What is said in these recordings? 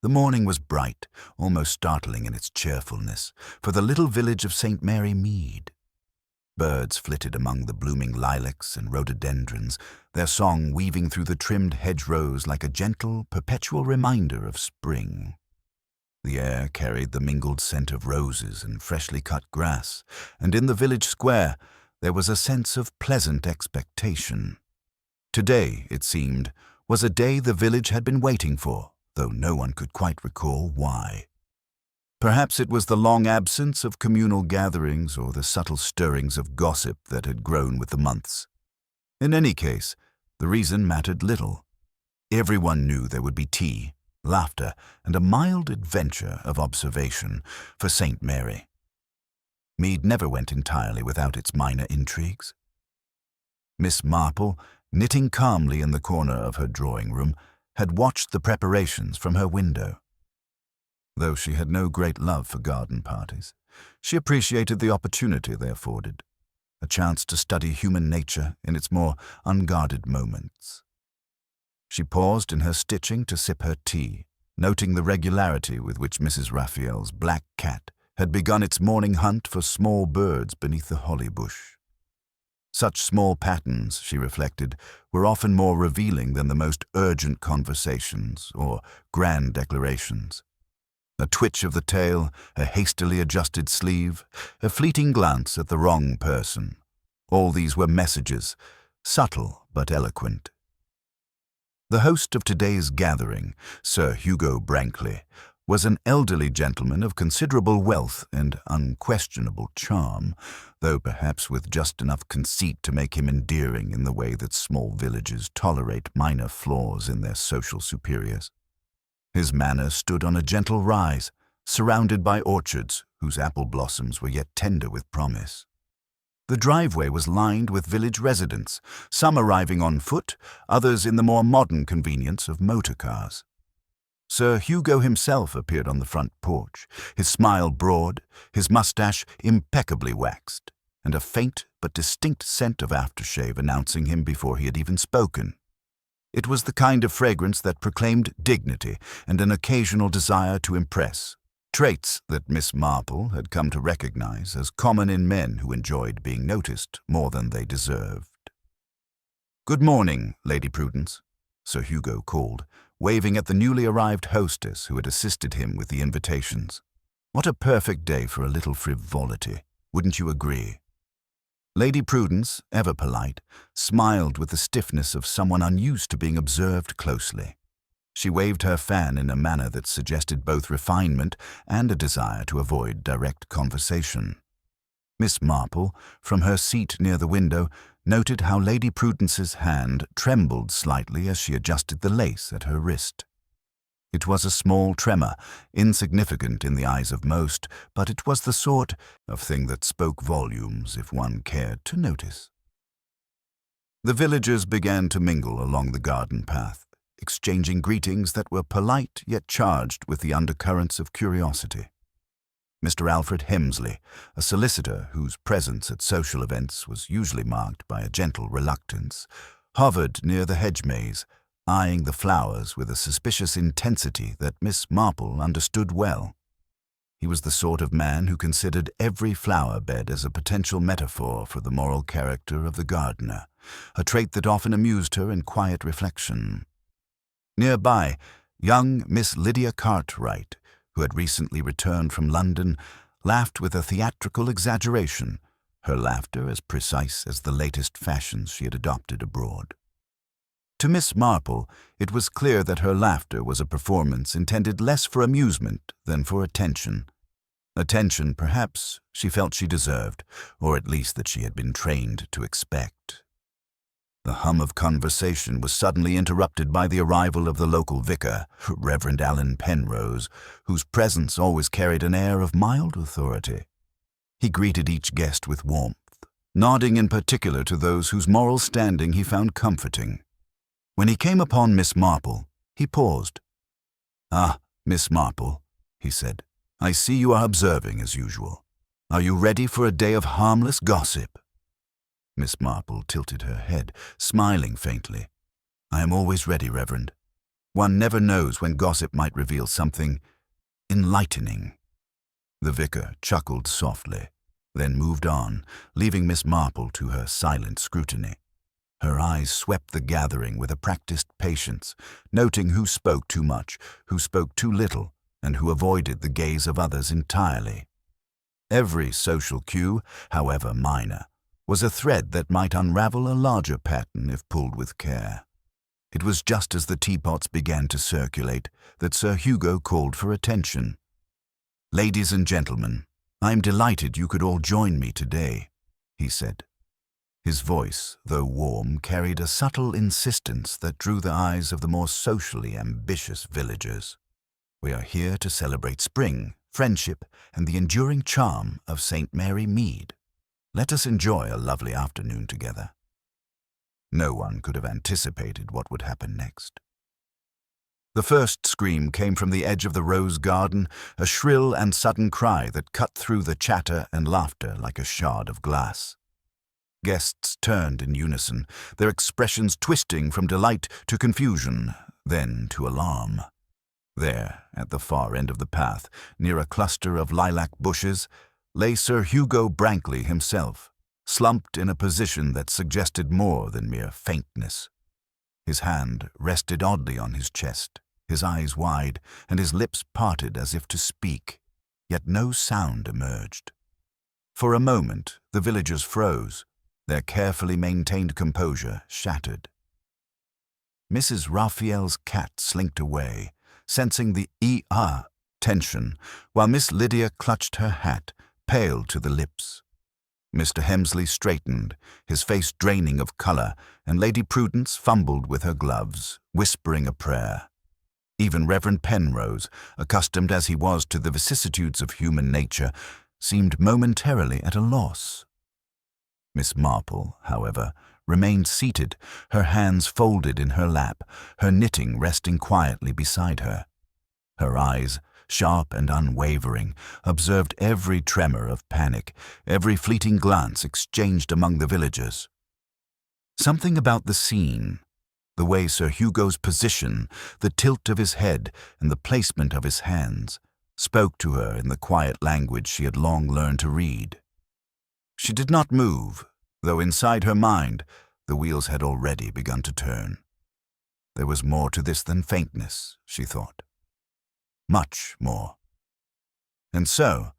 The morning was bright, almost startling in its cheerfulness, for the little village of St. Mary Mead. Birds flitted among the blooming lilacs and rhododendrons, their song weaving through the trimmed hedgerows like a gentle, perpetual reminder of spring. The air carried the mingled scent of roses and freshly cut grass, and in the village square there was a sense of pleasant expectation. Today, it seemed, was a day the village had been waiting for, though no one could quite recall why. Perhaps it was the long absence of communal gatherings or the subtle stirrings of gossip that had grown with the months. In any case, the reason mattered little. Everyone knew there would be tea, laughter, and a mild adventure of observation for St. Mary. Mead never went entirely without its minor intrigues. Miss Marple, knitting calmly in the corner of her drawing-room, had watched the preparations from her window. Though she had no great love for garden parties, she appreciated the opportunity they afforded, a chance to study human nature in its more unguarded moments. She paused in her stitching to sip her tea, noting the regularity with which Mrs. Raphael's black cat had begun its morning hunt for small birds beneath the holly bush. Such small patterns, she reflected, were often more revealing than the most urgent conversations or grand declarations. A twitch of the tail, a hastily adjusted sleeve, a fleeting glance at the wrong person. All these were messages, subtle but eloquent. The host of today's gathering, Sir Hugo Brankley, was an elderly gentleman of considerable wealth and unquestionable charm, though perhaps with just enough conceit to make him endearing in the way that small villages tolerate minor flaws in their social superiors. His manor stood on a gentle rise, surrounded by orchards whose apple blossoms were yet tender with promise. The driveway was lined with village residents, some arriving on foot, others in the more modern convenience of motor cars. Sir Hugo himself appeared on the front porch, his smile broad, his mustache impeccably waxed, and a faint but distinct scent of aftershave announcing him before he had even spoken. It was the kind of fragrance that proclaimed dignity and an occasional desire to impress, traits that Miss Marple had come to recognize as common in men who enjoyed being noticed more than they deserved. "Good morning, Lady Prudence," Sir Hugo called, waving at the newly arrived hostess who had assisted him with the invitations. "What a perfect day for a little frivolity, wouldn't you agree?" Lady Prudence, ever polite, smiled with the stiffness of someone unused to being observed closely. She waved her fan in a manner that suggested both refinement and a desire to avoid direct conversation. Miss Marple, from her seat near the window, noted how Lady Prudence's hand trembled slightly as she adjusted the lace at her wrist. It was a small tremor, insignificant in the eyes of most, but it was the sort of thing that spoke volumes if one cared to notice. The villagers began to mingle along the garden path, exchanging greetings that were polite yet charged with the undercurrents of curiosity. Mr. Alfred Hemsley, a solicitor whose presence at social events was usually marked by a gentle reluctance, hovered near the hedge maze, eyeing the flowers with a suspicious intensity that Miss Marple understood well. He was the sort of man who considered every flower bed as a potential metaphor for the moral character of the gardener, a trait that often amused her in quiet reflection. Nearby, young Miss Lydia Cartwright, who had recently returned from London, laughed with a theatrical exaggeration, her laughter as precise as the latest fashions she had adopted abroad. To Miss Marple, it was clear that her laughter was a performance intended less for amusement than for attention. Attention, perhaps, she felt she deserved, or at least that she had been trained to expect. The hum of conversation was suddenly interrupted by the arrival of the local vicar, Reverend Alan Penrose, whose presence always carried an air of mild authority. He greeted each guest with warmth, nodding in particular to those whose moral standing he found comforting. When he came upon Miss Marple, he paused. "Ah, Miss Marple," he said, "I see you are observing as usual. Are you ready for a day of harmless gossip?" Miss Marple tilted her head, smiling faintly. "I am always ready, Reverend." One never knows when gossip might reveal something enlightening. The vicar chuckled softly, then moved on, leaving Miss Marple to her silent scrutiny. Her eyes swept the gathering with a practiced patience, noting who spoke too much, who spoke too little, and who avoided the gaze of others entirely. Every social cue, however minor, was a thread that might unravel a larger pattern if pulled with care. It was just as the teapots began to circulate that Sir Hugo called for attention. "Ladies and gentlemen, I am delighted you could all join me today," he said. His voice, though warm, carried a subtle insistence that drew the eyes of the more socially ambitious villagers. "We are here to celebrate spring, friendship, and the enduring charm of St. Mary Mead. Let us enjoy a lovely afternoon together." No one could have anticipated what would happen next. The first scream came from the edge of the rose garden, a shrill and sudden cry that cut through the chatter and laughter like a shard of glass. Guests turned in unison, their expressions twisting from delight to confusion, then to alarm. There, at the far end of the path, near a cluster of lilac bushes, lay Sir Hugo Brankley himself, slumped in a position that suggested more than mere faintness. His hand rested oddly on his chest, his eyes wide, and his lips parted as if to speak, yet no sound emerged. For a moment, the villagers froze, their carefully maintained composure shattered. Mrs. Raphael's cat slinked away, sensing the tension, while Miss Lydia clutched her hat, pale to the lips. Mr. Hemsley straightened, his face draining of color, and Lady Prudence fumbled with her gloves, whispering a prayer. Even Reverend Penrose, accustomed as he was to the vicissitudes of human nature, seemed momentarily at a loss. Miss Marple, however, remained seated, her hands folded in her lap, her knitting resting quietly beside her. Her eyes, sharp and unwavering, observed every tremor of panic, every fleeting glance exchanged among the villagers. Something about the scene, the way Sir Hugo's position, the tilt of his head, and the placement of his hands, spoke to her in the quiet language she had long learned to read. She did not move, though inside her mind the wheels had already begun to turn. There was more to this than faintness, she thought. Much more. And so,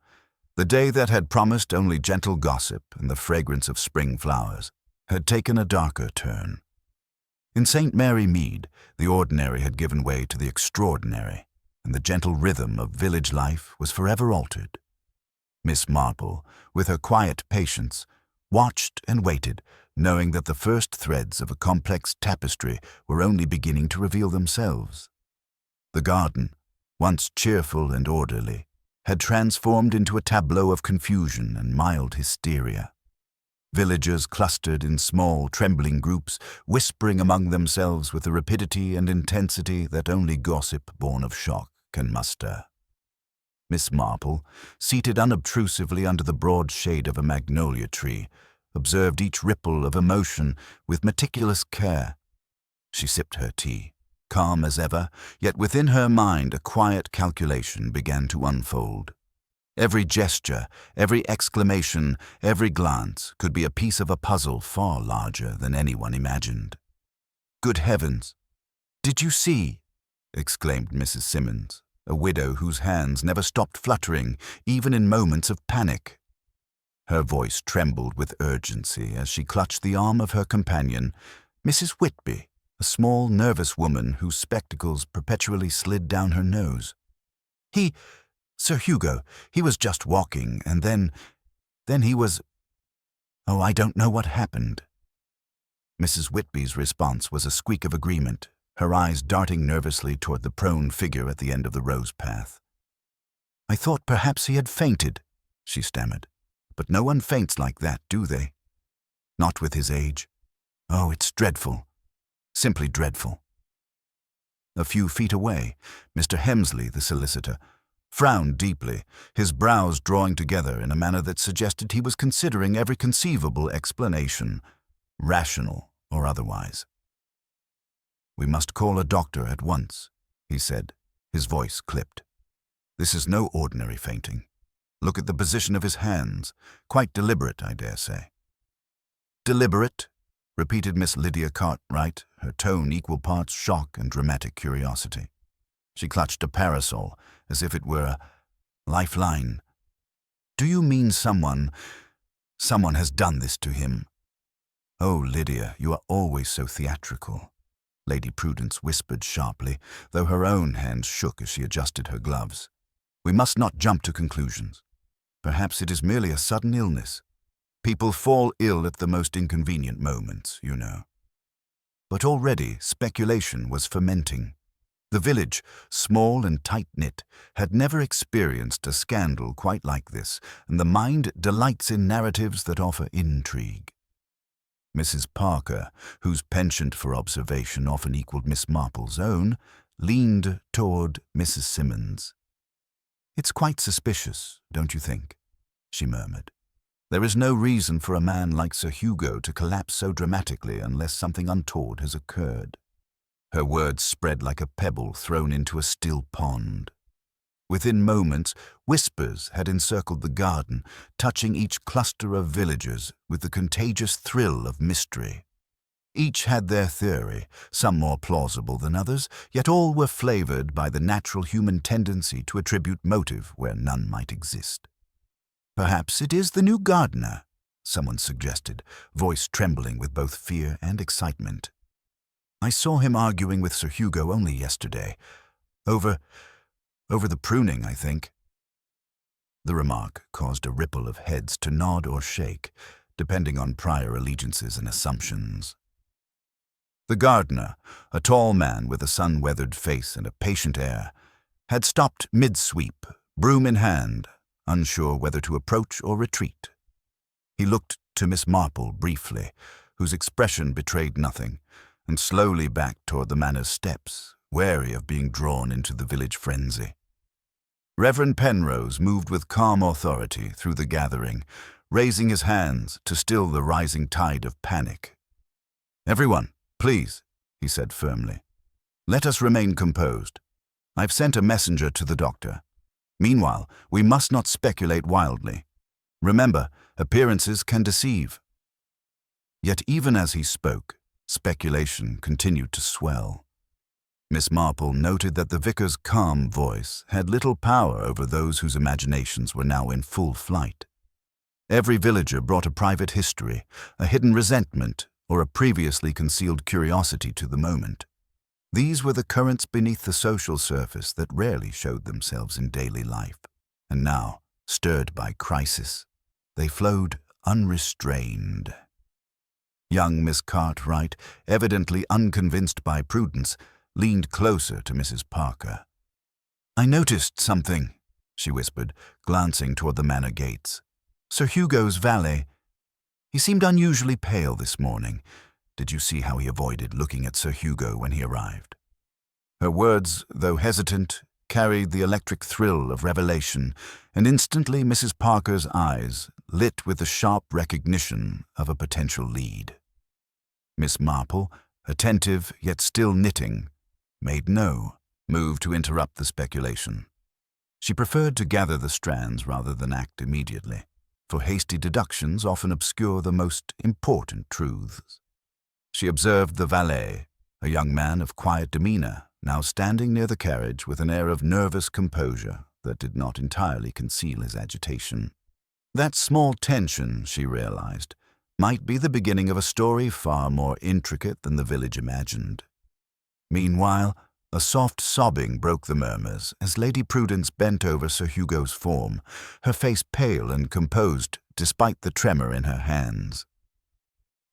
the day that had promised only gentle gossip and the fragrance of spring flowers had taken a darker turn. In St. Mary Mead, the ordinary had given way to the extraordinary, and the gentle rhythm of village life was forever altered. Miss Marple, with her quiet patience, watched and waited, knowing that the first threads of a complex tapestry were only beginning to reveal themselves. The garden, once cheerful and orderly, had transformed into a tableau of confusion and mild hysteria. Villagers clustered in small, trembling groups, whispering among themselves with the rapidity and intensity that only gossip born of shock can muster. Miss Marple, seated unobtrusively under the broad shade of a magnolia tree, observed each ripple of emotion with meticulous care. She sipped her tea, calm as ever, yet within her mind a quiet calculation began to unfold. Every gesture, every exclamation, every glance could be a piece of a puzzle far larger than anyone imagined. "Good heavens! Did you see?" exclaimed Mrs. Simmons, a widow whose hands never stopped fluttering, even in moments of panic. Her voice trembled with urgency as she clutched the arm of her companion, Mrs. Whitby, a small, nervous woman whose spectacles perpetually slid down her nose. Sir Hugo, he was just walking, and then he was... Oh, I don't know what happened." Mrs. Whitby's response was a squeak of agreement, her eyes darting nervously toward the prone figure at the end of the rose path. "I thought perhaps he had fainted," she stammered. "But no one faints like that, do they? Not with his age. Oh, it's dreadful. Simply dreadful." A few feet away, Mr. Hemsley, the solicitor, frowned deeply, his brows drawing together in a manner that suggested he was considering every conceivable explanation, rational or otherwise. "We must call a doctor at once," he said, his voice clipped. "This is no ordinary fainting. Look at the position of his hands. Quite deliberate, I dare say." "Deliberate?" repeated Miss Lydia Cartwright, her tone equal parts shock and dramatic curiosity. She clutched a parasol, as if it were a lifeline. "Do you mean someone has done this to him?" "Oh, Lydia, you are always so theatrical," Lady Prudence whispered sharply, though her own hands shook as she adjusted her gloves. "We must not jump to conclusions. Perhaps it is merely a sudden illness. People fall ill at the most inconvenient moments, you know." But already speculation was fermenting. The village, small and tight-knit, had never experienced a scandal quite like this, and the mind delights in narratives that offer intrigue. Mrs. Parker, whose penchant for observation often equaled Miss Marple's own, leaned toward Mrs. Simmons. "It's quite suspicious, don't you think?" she murmured. "There is no reason for a man like Sir Hugo to collapse so dramatically unless something untoward has occurred." Her words spread like a pebble thrown into a still pond. Within moments, whispers had encircled the garden, touching each cluster of villagers with the contagious thrill of mystery. Each had their theory, some more plausible than others, yet all were flavored by the natural human tendency to attribute motive where none might exist. "Perhaps it is the new gardener," someone suggested, voice trembling with both fear and excitement. "I saw him arguing with Sir Hugo only yesterday. Over the pruning, I think." The remark caused a ripple of heads to nod or shake, depending on prior allegiances and assumptions. The gardener, a tall man with a sun-weathered face and a patient air, had stopped mid-sweep, broom in hand, unsure whether to approach or retreat. He looked to Miss Marple briefly, whose expression betrayed nothing, and slowly backed toward the manor's steps, wary of being drawn into the village frenzy. Reverend Penrose moved with calm authority through the gathering, raising his hands to still the rising tide of panic. "Everyone, please," he said firmly. "Let us remain composed. I've sent a messenger to the doctor. Meanwhile, we must not speculate wildly. Remember, appearances can deceive." Yet even as he spoke, speculation continued to swell. Miss Marple noted that the vicar's calm voice had little power over those whose imaginations were now in full flight. Every villager brought a private history, a hidden resentment, or a previously concealed curiosity to the moment. These were the currents beneath the social surface that rarely showed themselves in daily life, and now, stirred by crisis, they flowed unrestrained. Young Miss Cartwright, evidently unconvinced by Prudence, leaned closer to Mrs. Parker. "I noticed something," she whispered, glancing toward the manor gates. "Sir Hugo's valet. He seemed unusually pale this morning. Did you see how he avoided looking at Sir Hugo when he arrived?" Her words, though hesitant, carried the electric thrill of revelation, and instantly Mrs. Parker's eyes lit with the sharp recognition of a potential lead. Miss Marple, attentive yet still knitting, made no move to interrupt the speculation. She preferred to gather the strands rather than act immediately, for hasty deductions often obscure the most important truths. She observed the valet, a young man of quiet demeanor, now standing near the carriage with an air of nervous composure that did not entirely conceal his agitation. That small tension, she realized, might be the beginning of a story far more intricate than the village imagined. Meanwhile, a soft sobbing broke the murmurs as Lady Prudence bent over Sir Hugo's form, her face pale and composed despite the tremor in her hands.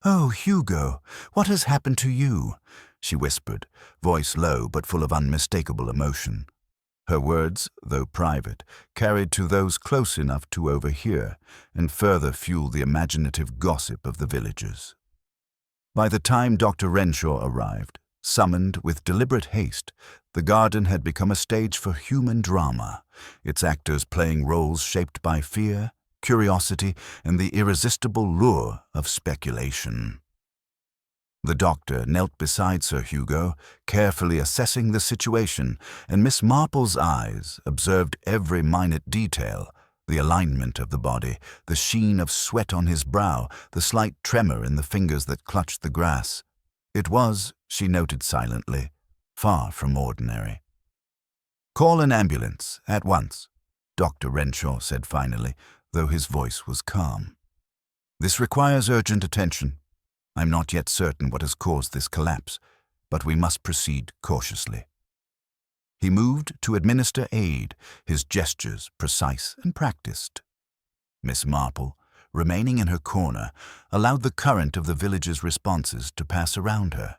"Oh, Hugo, what has happened to you?" she whispered, voice low but full of unmistakable emotion. Her words, though private, carried to those close enough to overhear and further fuel the imaginative gossip of the villagers. By the time Dr. Renshaw arrived, summoned with deliberate haste, the garden had become a stage for human drama, its actors playing roles shaped by fear, curiosity, and the irresistible lure of speculation. The doctor knelt beside Sir Hugo, carefully assessing the situation, and Miss Marple's eyes observed every minute detail: the alignment of the body, the sheen of sweat on his brow, the slight tremor in the fingers that clutched the grass. It was, she noted silently, far from ordinary. "Call an ambulance, at once," Dr. Renshaw said finally, though his voice was calm. "This requires urgent attention. I'm not yet certain what has caused this collapse, but we must proceed cautiously." He moved to administer aid, his gestures precise and practiced. Miss Marple, remaining in her corner, allowed the current of the village's responses to pass around her.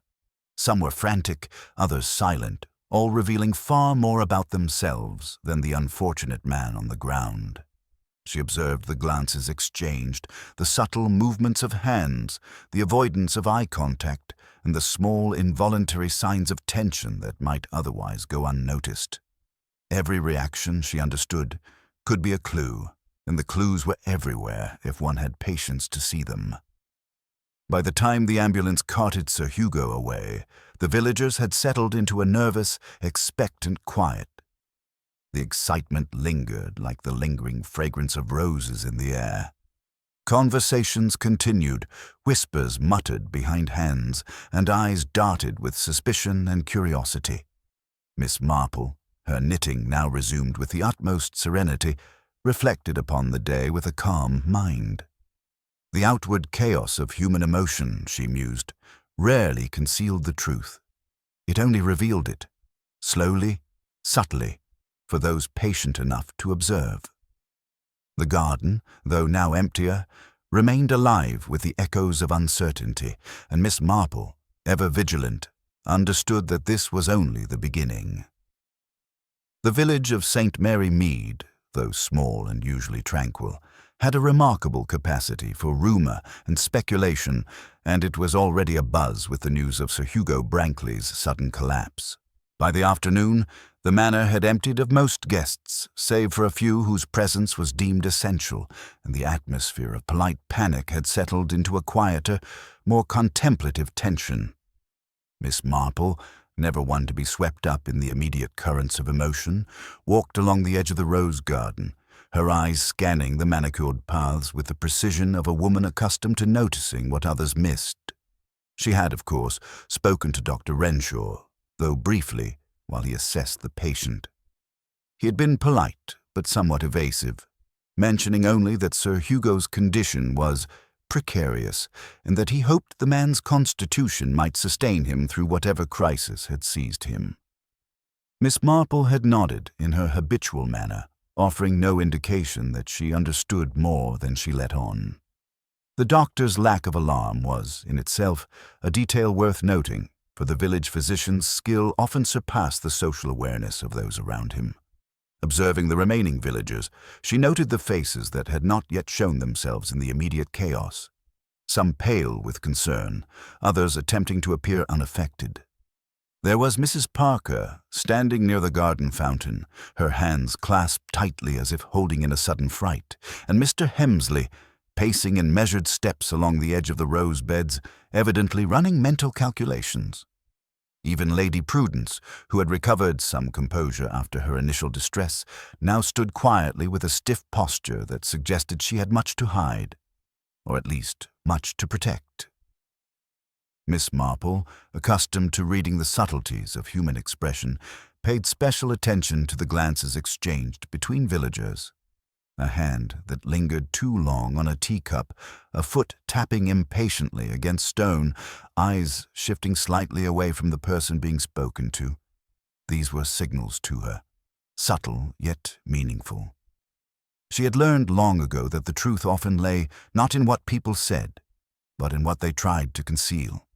Some were frantic, others silent, all revealing far more about themselves than the unfortunate man on the ground. She observed the glances exchanged, the subtle movements of hands, the avoidance of eye contact, and the small involuntary signs of tension that might otherwise go unnoticed. Every reaction, she understood, could be a clue, and the clues were everywhere if one had patience to see them. By the time the ambulance carted Sir Hugo away, the villagers had settled into a nervous, expectant quiet. The excitement lingered like the lingering fragrance of roses in the air. Conversations continued, whispers muttered behind hands, and eyes darted with suspicion and curiosity. Miss Marple, her knitting now resumed with the utmost serenity, reflected upon the day with a calm mind. The outward chaos of human emotion, she mused, rarely concealed the truth. It only revealed it, slowly, subtly, for those patient enough to observe. The garden, though now emptier, remained alive with the echoes of uncertainty, and Miss Marple, ever vigilant, understood that this was only the beginning. The village of St. Mary Mead, though small and usually tranquil, had a remarkable capacity for rumour and speculation, and it was already abuzz with the news of Sir Hugo Brankley's sudden collapse. By the afternoon, the manor had emptied of most guests, save for a few whose presence was deemed essential, and the atmosphere of polite panic had settled into a quieter, more contemplative tension. Miss Marple, never one to be swept up in the immediate currents of emotion, walked along the edge of the rose garden, her eyes scanning the manicured paths with the precision of a woman accustomed to noticing what others missed. She had, of course, spoken to Dr. Renshaw, though briefly, while he assessed the patient. He had been polite, but somewhat evasive, mentioning only that Sir Hugo's condition was precarious, and that he hoped the man's constitution might sustain him through whatever crisis had seized him. Miss Marple had nodded in her habitual manner, offering no indication that she understood more than she let on. The doctor's lack of alarm was, in itself, a detail worth noting, for the village physician's skill often surpassed the social awareness of those around him. Observing the remaining villagers, she noted the faces that had not yet shown themselves in the immediate chaos, some pale with concern, others attempting to appear unaffected. There was Mrs. Parker, standing near the garden fountain, her hands clasped tightly as if holding in a sudden fright, and Mr. Hemsley, pacing in measured steps along the edge of the rose beds, evidently running mental calculations. Even Lady Prudence, who had recovered some composure after her initial distress, now stood quietly with a stiff posture that suggested she had much to hide, or at least much to protect. Miss Marple, accustomed to reading the subtleties of human expression, paid special attention to the glances exchanged between villagers. A hand that lingered too long on a teacup, a foot tapping impatiently against stone, eyes shifting slightly away from the person being spoken to. These were signals to her, subtle yet meaningful. She had learned long ago that the truth often lay not in what people said, but in what they tried to conceal.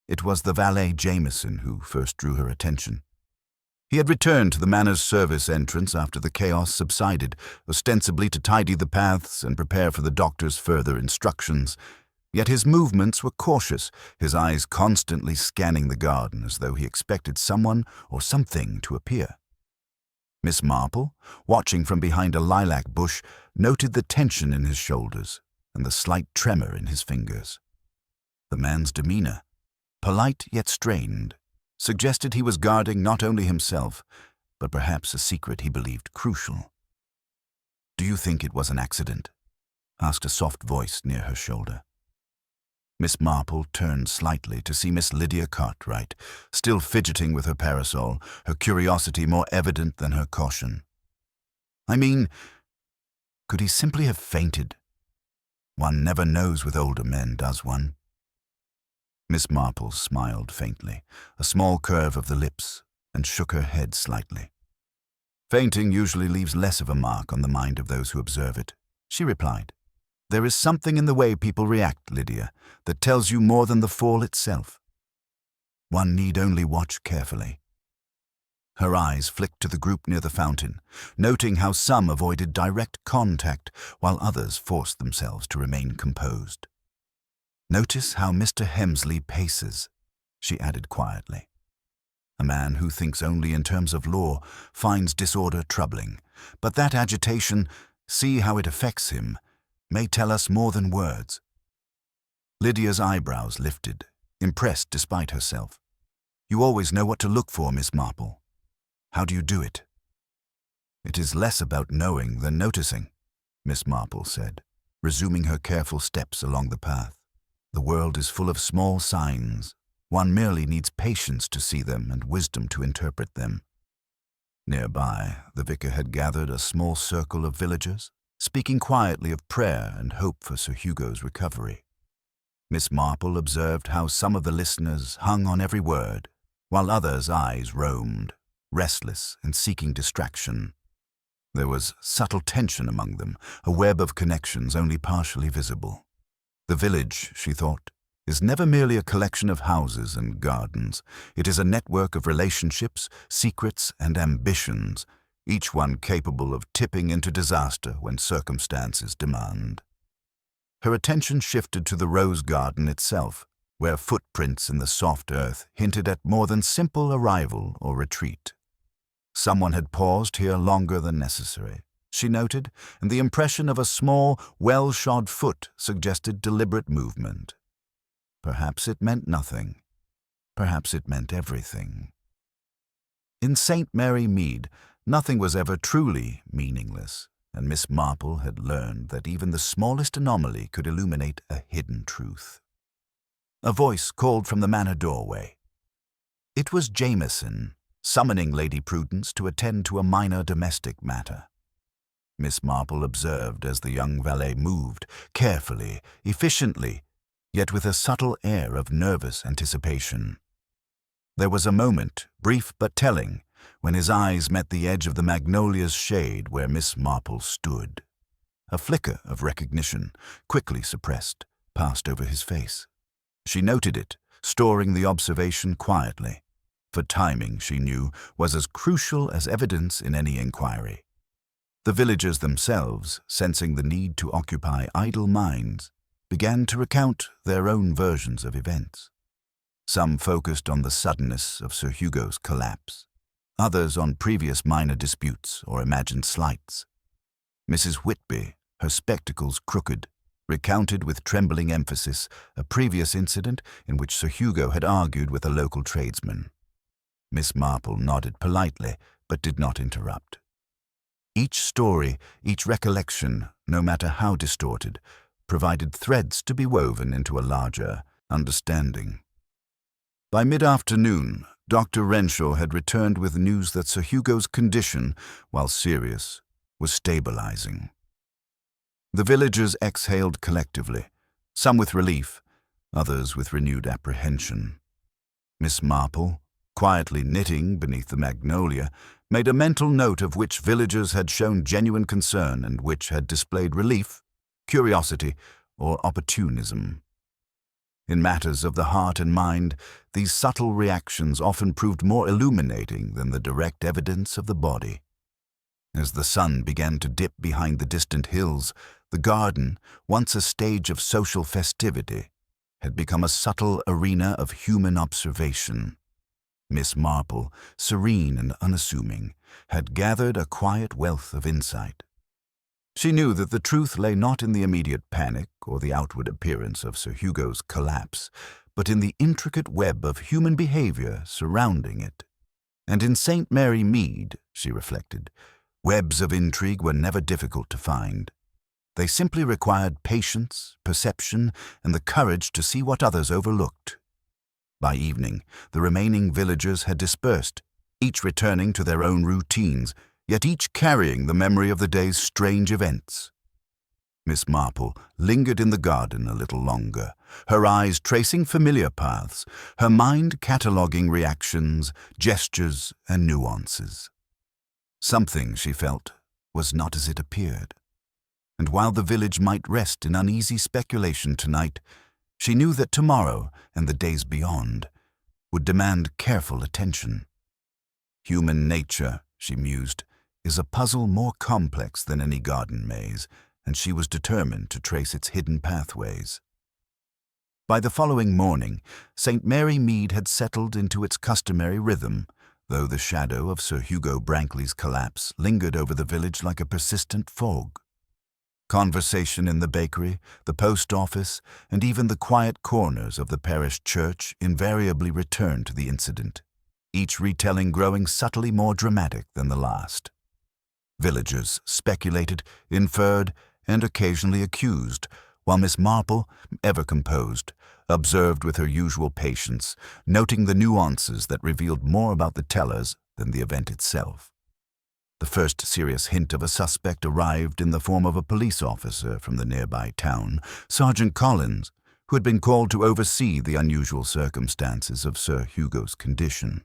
It was the valet Jameson who first drew her attention. He had returned to the manor's service entrance after the chaos subsided, ostensibly to tidy the paths and prepare for the doctor's further instructions. Yet his movements were cautious, his eyes constantly scanning the garden as though he expected someone or something to appear. Miss Marple, watching from behind a lilac bush, noted the tension in his shoulders and the slight tremor in his fingers. The man's demeanor, polite yet strained, suggested he was guarding not only himself, but perhaps a secret he believed crucial. "Do you think it was an accident?" asked a soft voice near her shoulder. Miss Marple turned slightly to see Miss Lydia Cartwright, still fidgeting with her parasol, her curiosity more evident than her caution. "I mean, could he simply have fainted? One never knows with older men, does one?" Miss Marple smiled faintly, a small curve of the lips, and shook her head slightly. "Fainting usually leaves less of a mark on the mind of those who observe it," she replied. "There is something in the way people react, Lydia, that tells you more than the fall itself. One need only watch carefully." Her eyes flicked to the group near the fountain, noting how some avoided direct contact while others forced themselves to remain composed. "Notice how Mr. Hemsley paces," she added quietly. "A man who thinks only in terms of law finds disorder troubling, but that agitation, see how it affects him, may tell us more than words." Lydia's eyebrows lifted, impressed despite herself. "You always know what to look for, Miss Marple. How do you do it?" "It is less about knowing than noticing," Miss Marple said, resuming her careful steps along the path. "The world is full of small signs. One merely needs patience to see them and wisdom to interpret them." Nearby, the vicar had gathered a small circle of villagers, speaking quietly of prayer and hope for Sir Hugo's recovery. Miss Marple observed how some of the listeners hung on every word, while others' eyes roamed, restless and seeking distraction. There was subtle tension among them, a web of connections only partially visible. The village, she thought, is never merely a collection of houses and gardens. It is a network of relationships, secrets, and ambitions, each one capable of tipping into disaster when circumstances demand. Her attention shifted to the rose garden itself, where footprints in the soft earth hinted at more than simple arrival or retreat. Someone had paused here longer than necessary, she noted, and the impression of a small, well-shod foot suggested deliberate movement. Perhaps it meant nothing. Perhaps it meant everything. In St. Mary Mead, nothing was ever truly meaningless, and Miss Marple had learned that even the smallest anomaly could illuminate a hidden truth. A voice called from the manor doorway. It was Jameson, summoning Lady Prudence to attend to a minor domestic matter. Miss Marple observed as the young valet moved, carefully, efficiently, yet with a subtle air of nervous anticipation. There was a moment, brief but telling, when his eyes met the edge of the magnolia's shade where Miss Marple stood. A flicker of recognition, quickly suppressed, passed over his face. She noted it, storing the observation quietly, for timing, she knew, was as crucial as evidence in any inquiry. The villagers themselves, sensing the need to occupy idle minds, began to recount their own versions of events. Some focused on the suddenness of Sir Hugo's collapse, others on previous minor disputes or imagined slights. Mrs. Whitby, her spectacles crooked, recounted with trembling emphasis a previous incident in which Sir Hugo had argued with a local tradesman. Miss Marple nodded politely, but did not interrupt. Each story, each recollection, no matter how distorted, provided threads to be woven into a larger understanding. By mid-afternoon, Dr. Renshaw had returned with news that Sir Hugo's condition, while serious, was stabilizing. The villagers exhaled collectively, some with relief, others with renewed apprehension. Miss Marple, quietly knitting beneath the magnolia, made a mental note of which villagers had shown genuine concern and which had displayed relief, curiosity, or opportunism. In matters of the heart and mind, these subtle reactions often proved more illuminating than the direct evidence of the body. As the sun began to dip behind the distant hills, the garden, once a stage of social festivity, had become a subtle arena of human observation. Miss Marple, serene and unassuming, had gathered a quiet wealth of insight. She knew that the truth lay not in the immediate panic or the outward appearance of Sir Hugo's collapse, but in the intricate web of human behavior surrounding it. And in St. Mary Mead, she reflected, webs of intrigue were never difficult to find. They simply required patience, perception, and the courage to see what others overlooked. By evening, the remaining villagers had dispersed, each returning to their own routines, yet each carrying the memory of the day's strange events. Miss Marple lingered in the garden a little longer, her eyes tracing familiar paths, her mind cataloguing reactions, gestures, and nuances. Something, she felt, was not as it appeared. And while the village might rest in uneasy speculation tonight, she knew that tomorrow and the days beyond would demand careful attention. Human nature, she mused, is a puzzle more complex than any garden maze, and she was determined to trace its hidden pathways. By the following morning, St. Mary Mead had settled into its customary rhythm, though the shadow of Sir Hugo Brankley's collapse lingered over the village like a persistent fog. Conversation in the bakery, the post office, and even the quiet corners of the parish church invariably returned to the incident, each retelling growing subtly more dramatic than the last. Villagers speculated, inferred, and occasionally accused, while Miss Marple, ever composed, observed with her usual patience, noting the nuances that revealed more about the tellers than the event itself. The first serious hint of a suspect arrived in the form of a police officer from the nearby town, Sergeant Collins, who had been called to oversee the unusual circumstances of Sir Hugo's condition.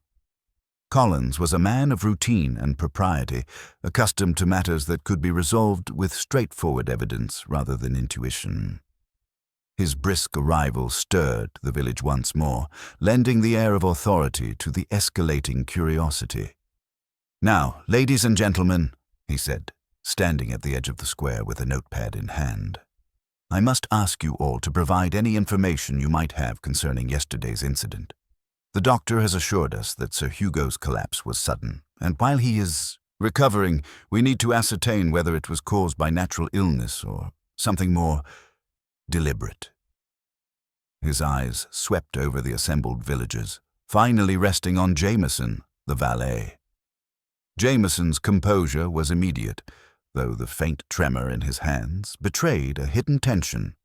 Collins was a man of routine and propriety, accustomed to matters that could be resolved with straightforward evidence rather than intuition. His brisk arrival stirred the village once more, lending the air of authority to the escalating curiosity. "Now, ladies and gentlemen," he said, standing at the edge of the square with a notepad in hand, "I must ask you all to provide any information you might have concerning yesterday's incident. The doctor has assured us that Sir Hugo's collapse was sudden, and while he is recovering, we need to ascertain whether it was caused by natural illness or something more deliberate." His eyes swept over the assembled villagers, finally resting on Jameson, the valet. Jameson's composure was immediate, though the faint tremor in his hands betrayed a hidden tension.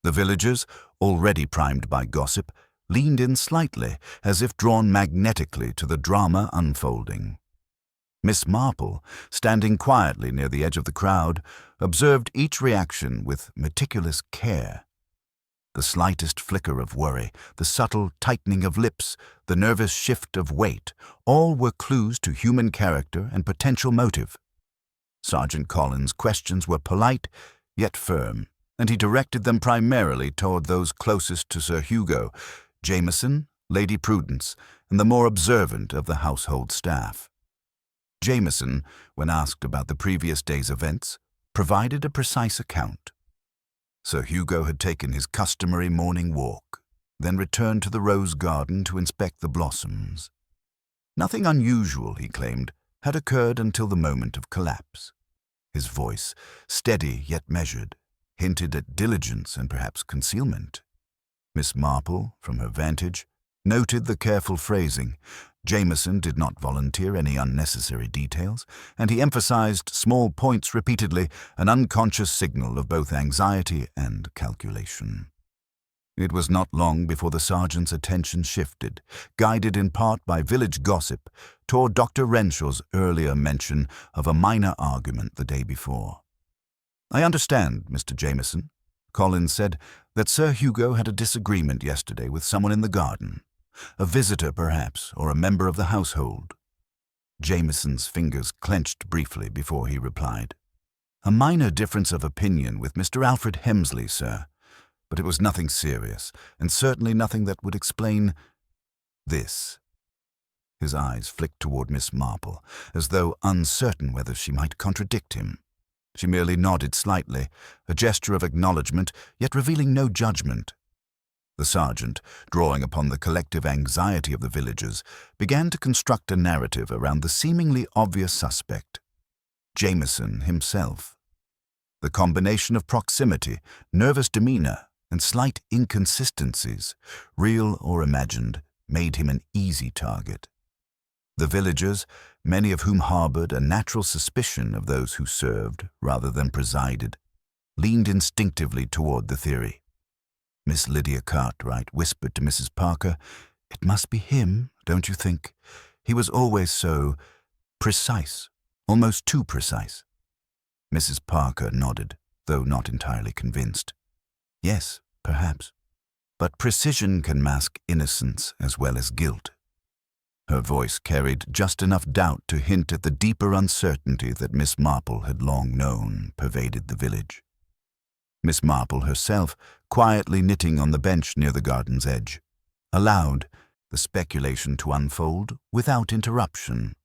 The villagers, already primed by gossip, leaned in slightly, as if drawn magnetically to the drama unfolding. Miss Marple, standing quietly near the edge of the crowd, observed each reaction with meticulous care. The slightest flicker of worry, the subtle tightening of lips, the nervous shift of weight, all were clues to human character and potential motive. Sergeant Collins' questions were polite, yet firm, and he directed them primarily toward those closest to Sir Hugo, Jameson, Lady Prudence, and the more observant of the household staff. Jameson, when asked about the previous day's events, provided a precise account. Sir Hugo had taken his customary morning walk, then returned to the rose garden to inspect the blossoms. Nothing unusual, he claimed, had occurred until the moment of collapse. His voice, steady yet measured, hinted at diligence and perhaps concealment. Miss Marple, from her vantage, noted the careful phrasing. Jameson did not volunteer any unnecessary details, and he emphasized small points repeatedly, an unconscious signal of both anxiety and calculation. It was not long before the sergeant's attention shifted, guided in part by village gossip, toward Dr. Renshaw's earlier mention of a minor argument the day before. "I understand, Mr. Jameson," Collins said, "that Sir Hugo had a disagreement yesterday with someone in the garden. A visitor, perhaps, or a member of the household." Jameson's fingers clenched briefly before he replied. "A minor difference of opinion with Mr. Alfred Hemsley, sir. But it was nothing serious, and certainly nothing that would explain this." His eyes flicked toward Miss Marple, as though uncertain whether she might contradict him. She merely nodded slightly, a gesture of acknowledgement, yet revealing no judgment. The sergeant, drawing upon the collective anxiety of the villagers, began to construct a narrative around the seemingly obvious suspect, Jameson himself. The combination of proximity, nervous demeanor, and slight inconsistencies, real or imagined, made him an easy target. The villagers, many of whom harbored a natural suspicion of those who served rather than presided, leaned instinctively toward the theory. Miss Lydia Cartwright whispered to Mrs. Parker, "It must be him, don't you think? He was always so precise, almost too precise." Mrs. Parker nodded, though not entirely convinced. "Yes, perhaps. But precision can mask innocence as well as guilt." Her voice carried just enough doubt to hint at the deeper uncertainty that Miss Marple had long known pervaded the village. Miss Marple herself, quietly knitting on the bench near the garden's edge, allowed the speculation to unfold without interruption.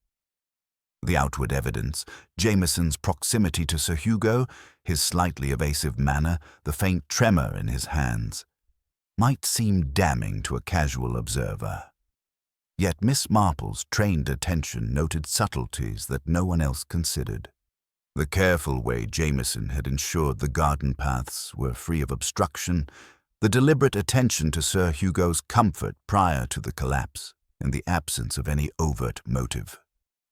The outward evidence, Jameson's proximity to Sir Hugo, his slightly evasive manner, the faint tremor in his hands, might seem damning to a casual observer. Yet Miss Marple's trained attention noted subtleties that no one else considered. The careful way Jameson had ensured the garden paths were free of obstruction, the deliberate attention to Sir Hugo's comfort prior to the collapse, and the absence of any overt motive.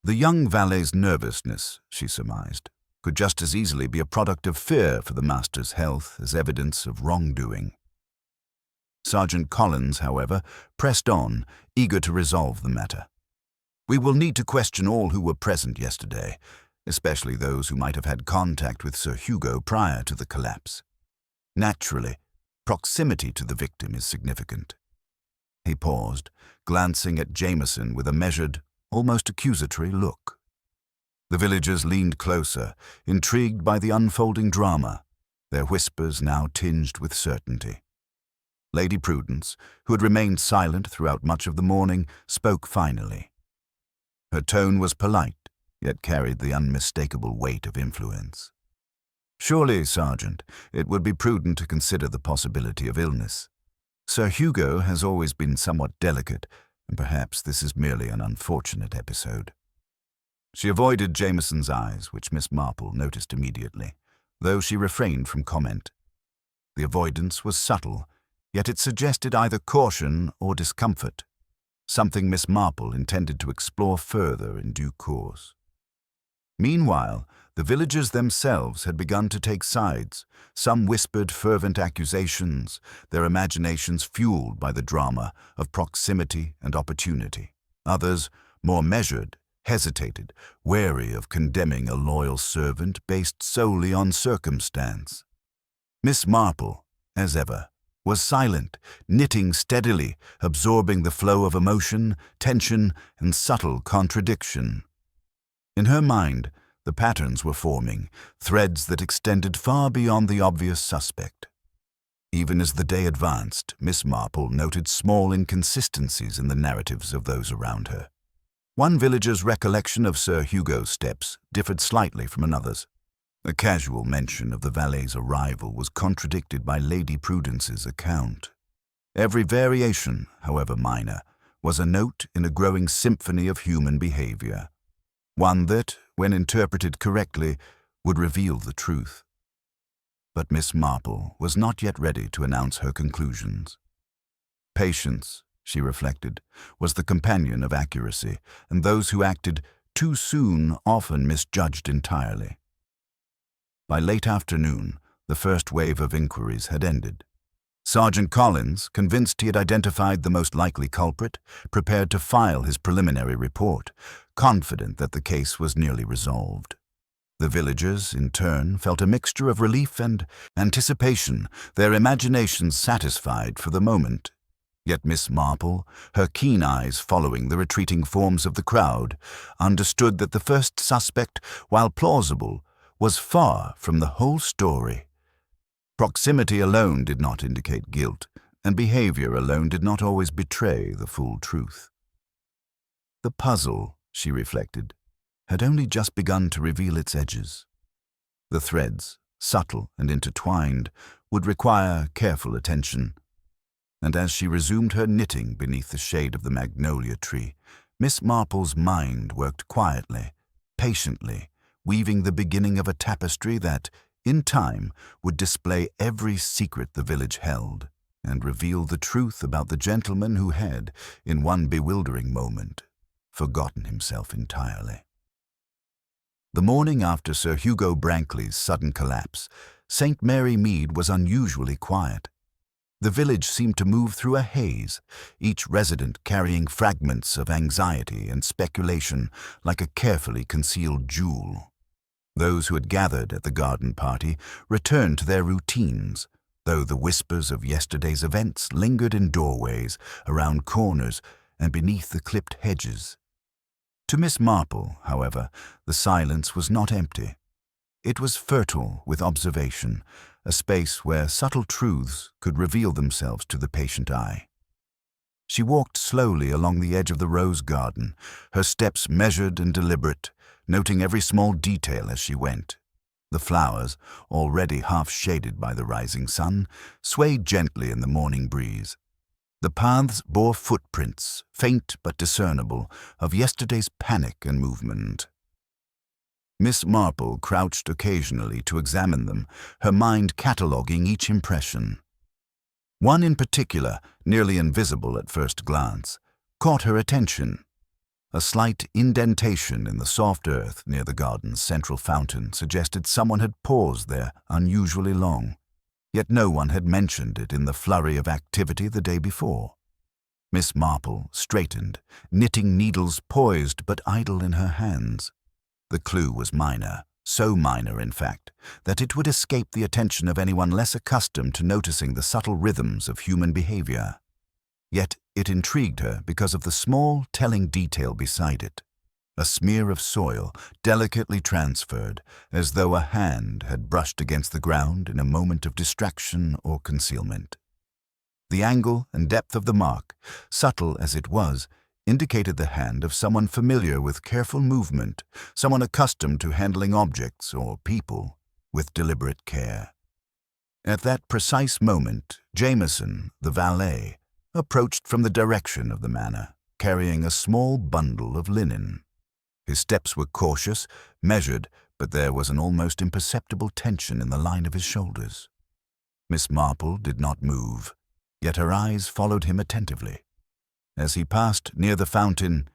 The young valet's nervousness, she surmised, could just as easily be a product of fear for the master's health as evidence of wrongdoing. Sergeant Collins, however, pressed on, eager to resolve the matter. "We will need to question all who were present yesterday, especially those who might have had contact with Sir Hugo prior to the collapse. Naturally, proximity to the victim is significant." He paused, glancing at Jameson with a measured, almost accusatory look. The villagers leaned closer, intrigued by the unfolding drama, their whispers now tinged with certainty. Lady Prudence, who had remained silent throughout much of the morning, spoke finally. Her tone was polite, yet carried the unmistakable weight of influence. "Surely, Sergeant, it would be prudent to consider the possibility of illness. Sir Hugo has always been somewhat delicate, and perhaps this is merely an unfortunate episode." She avoided Jameson's eyes, which Miss Marple noticed immediately, though she refrained from comment. The avoidance was subtle, yet it suggested either caution or discomfort, something Miss Marple intended to explore further in due course. Meanwhile, the villagers themselves had begun to take sides. Some whispered fervent accusations, their imaginations fueled by the drama of proximity and opportunity. Others, more measured, hesitated, wary of condemning a loyal servant based solely on circumstance. Miss Marple, as ever, was silent, knitting steadily, absorbing the flow of emotion, tension, and subtle contradiction. In her mind, the patterns were forming, threads that extended far beyond the obvious suspect. Even as the day advanced, Miss Marple noted small inconsistencies in the narratives of those around her. One villager's recollection of Sir Hugo's steps differed slightly from another's. A casual mention of the valet's arrival was contradicted by Lady Prudence's account. Every variation, however minor, was a note in a growing symphony of human behavior, one that, when interpreted correctly, would reveal the truth. But Miss Marple was not yet ready to announce her conclusions. Patience, she reflected, was the companion of accuracy, and those who acted too soon often misjudged entirely. By late afternoon, the first wave of inquiries had ended. Sergeant Collins, convinced he had identified the most likely culprit, prepared to file his preliminary report, confident that the case was nearly resolved. The villagers, in turn, felt a mixture of relief and anticipation, their imaginations satisfied for the moment. Yet Miss Marple, her keen eyes following the retreating forms of the crowd, understood that the first suspect, while plausible, was far from the whole story. Proximity alone did not indicate guilt, and behavior alone did not always betray the full truth. The puzzle, she reflected, had only just begun to reveal its edges. The threads, subtle and intertwined, would require careful attention. And as she resumed her knitting beneath the shade of the magnolia tree, Miss Marple's mind worked quietly, patiently, weaving the beginning of a tapestry that, in time, would display every secret the village held and reveal the truth about the gentleman who had, in one bewildering moment, forgotten himself entirely. The morning after Sir Hugo Brankley's sudden collapse, St. Mary Mead was unusually quiet. The village seemed to move through a haze, each resident carrying fragments of anxiety and speculation like a carefully concealed jewel. Those who had gathered at the garden party returned to their routines, though the whispers of yesterday's events lingered in doorways, around corners, and beneath the clipped hedges. To Miss Marple, however, the silence was not empty. It was fertile with observation, a space where subtle truths could reveal themselves to the patient eye. She walked slowly along the edge of the rose garden, her steps measured and deliberate, noting every small detail as she went. The flowers, already half shaded by the rising sun, swayed gently in the morning breeze. The paths bore footprints, faint but discernible, of yesterday's panic and movement. Miss Marple crouched occasionally to examine them, her mind cataloguing each impression. One in particular, nearly invisible at first glance, caught her attention. A slight indentation in the soft earth near the garden's central fountain suggested someone had paused there unusually long, yet no one had mentioned it in the flurry of activity the day before. Miss Marple straightened, knitting needles poised but idle in her hands. The clue was minor, so minor, in fact, that it would escape the attention of anyone less accustomed to noticing the subtle rhythms of human behavior. Yet it intrigued her because of the small, telling detail beside it. A smear of soil, delicately transferred, as though a hand had brushed against the ground in a moment of distraction or concealment. The angle and depth of the mark, subtle as it was, indicated the hand of someone familiar with careful movement, someone accustomed to handling objects or people with deliberate care. At that precise moment, Jameson, the valet, approached from the direction of the manor, carrying a small bundle of linen. His steps were cautious, measured, but there was an almost imperceptible tension in the line of his shoulders. Miss Marple did not move, yet her eyes followed him attentively. As he passed near the fountain,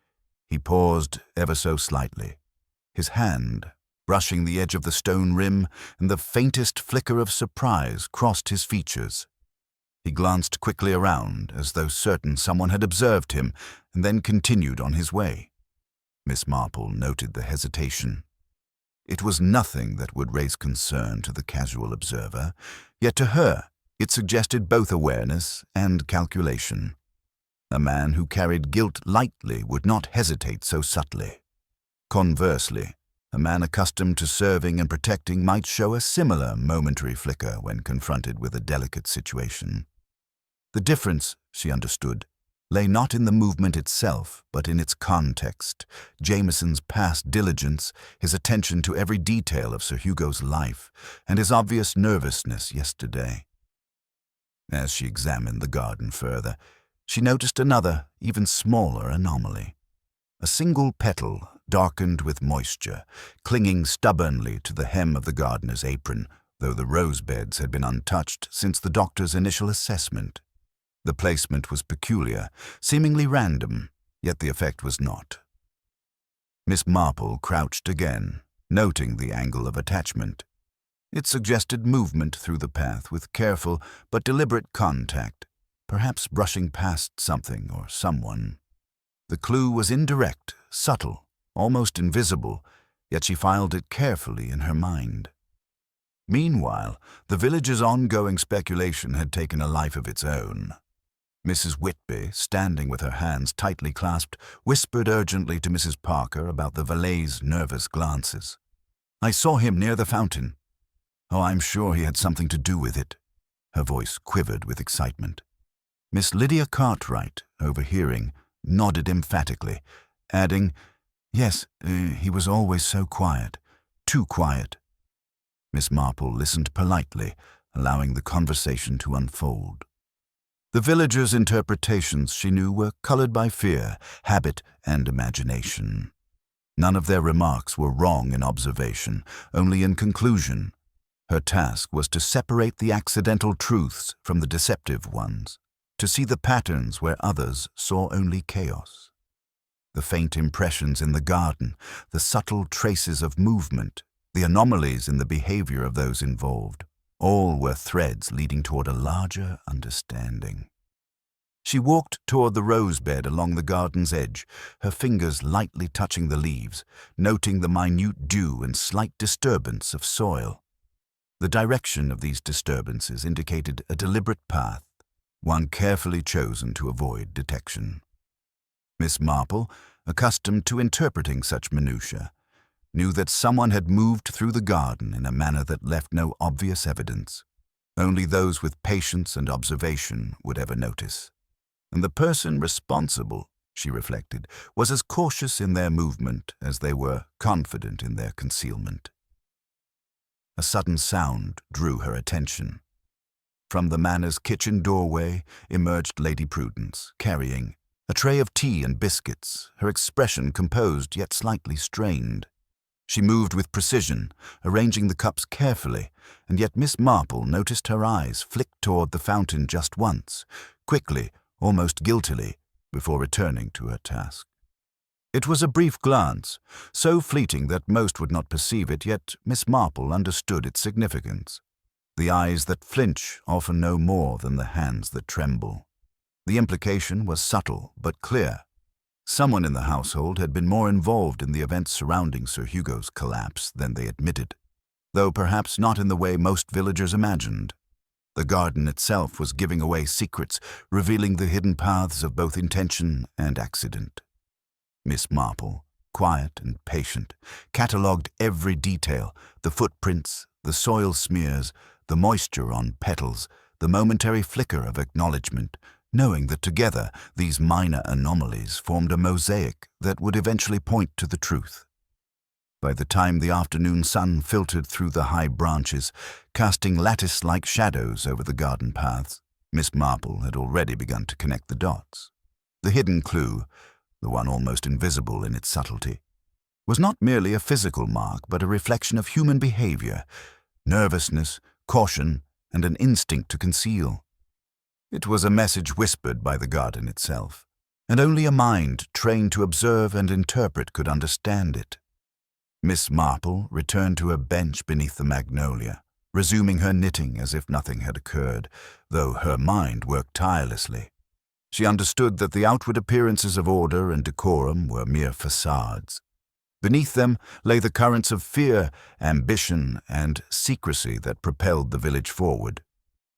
he paused ever so slightly, his hand brushing the edge of the stone rim, and the faintest flicker of surprise crossed his features. He glanced quickly around, as though certain someone had observed him, and then continued on his way. Miss Marple noted the hesitation. It was nothing that would raise concern to the casual observer, yet to her it suggested both awareness and calculation. A man who carried guilt lightly would not hesitate so subtly. Conversely, a man accustomed to serving and protecting might show a similar momentary flicker when confronted with a delicate situation. The difference, she understood, lay not in the movement itself, but in its context. Jameson's past diligence, his attention to every detail of Sir Hugo's life, and his obvious nervousness yesterday. As she examined the garden further, she noticed another, even smaller anomaly. A single petal, darkened with moisture, clinging stubbornly to the hem of the gardener's apron, though the rose beds had been untouched since the doctor's initial assessment. The placement was peculiar, seemingly random, yet the effect was not. Miss Marple crouched again, noting the angle of attachment. It suggested movement through the path with careful but deliberate contact, perhaps brushing past something or someone. The clue was indirect, subtle, almost invisible, yet she filed it carefully in her mind. Meanwhile, the village's ongoing speculation had taken a life of its own. Mrs. Whitby, standing with her hands tightly clasped, whispered urgently to Mrs. Parker about the valet's nervous glances. "I saw him near the fountain. Oh, I'm sure he had something to do with it." Her voice quivered with excitement. Miss Lydia Cartwright, overhearing, nodded emphatically, adding, "Yes, he was always so quiet, too quiet." Miss Marple listened politely, allowing the conversation to unfold. The villagers' interpretations, she knew, were colored by fear, habit, and imagination. None of their remarks were wrong in observation, only in conclusion. Her task was to separate the accidental truths from the deceptive ones, to see the patterns where others saw only chaos. The faint impressions in the garden, the subtle traces of movement, the anomalies in the behavior of those involved, all were threads leading toward a larger understanding. She walked toward the rose bed along the garden's edge, her fingers lightly touching the leaves, noting the minute dew and slight disturbance of soil. The direction of these disturbances indicated a deliberate path, one carefully chosen to avoid detection. Miss Marple, accustomed to interpreting such minutiae, knew that someone had moved through the garden in a manner that left no obvious evidence. Only those with patience and observation would ever notice. And the person responsible, she reflected, was as cautious in their movement as they were confident in their concealment. A sudden sound drew her attention. From the manor's kitchen doorway emerged Lady Prudence, carrying a tray of tea and biscuits, her expression composed yet slightly strained. She moved with precision, arranging the cups carefully, and yet Miss Marple noticed her eyes flick toward the fountain just once, quickly, almost guiltily, before returning to her task. It was a brief glance, so fleeting that most would not perceive it, yet Miss Marple understood its significance. The eyes that flinch often know more than the hands that tremble. The implication was subtle but clear. Someone in the household had been more involved in the events surrounding Sir Hugo's collapse than they admitted, though perhaps not in the way most villagers imagined. The garden itself was giving away secrets, revealing the hidden paths of both intention and accident. Miss Marple, quiet and patient, catalogued every detail, the footprints, the soil smears, the moisture on petals, the momentary flicker of acknowledgement, knowing that together these minor anomalies formed a mosaic that would eventually point to the truth. By the time the afternoon sun filtered through the high branches, casting lattice-like shadows over the garden paths, Miss Marple had already begun to connect the dots. The hidden clue, the one almost invisible in its subtlety, was not merely a physical mark but a reflection of human behavior, nervousness, caution, and an instinct to conceal. It was a message whispered by the garden itself, and only a mind trained to observe and interpret could understand it. Miss Marple returned to her bench beneath the magnolia, resuming her knitting as if nothing had occurred, though her mind worked tirelessly. She understood that the outward appearances of order and decorum were mere facades. Beneath them lay the currents of fear, ambition, and secrecy that propelled the village forward.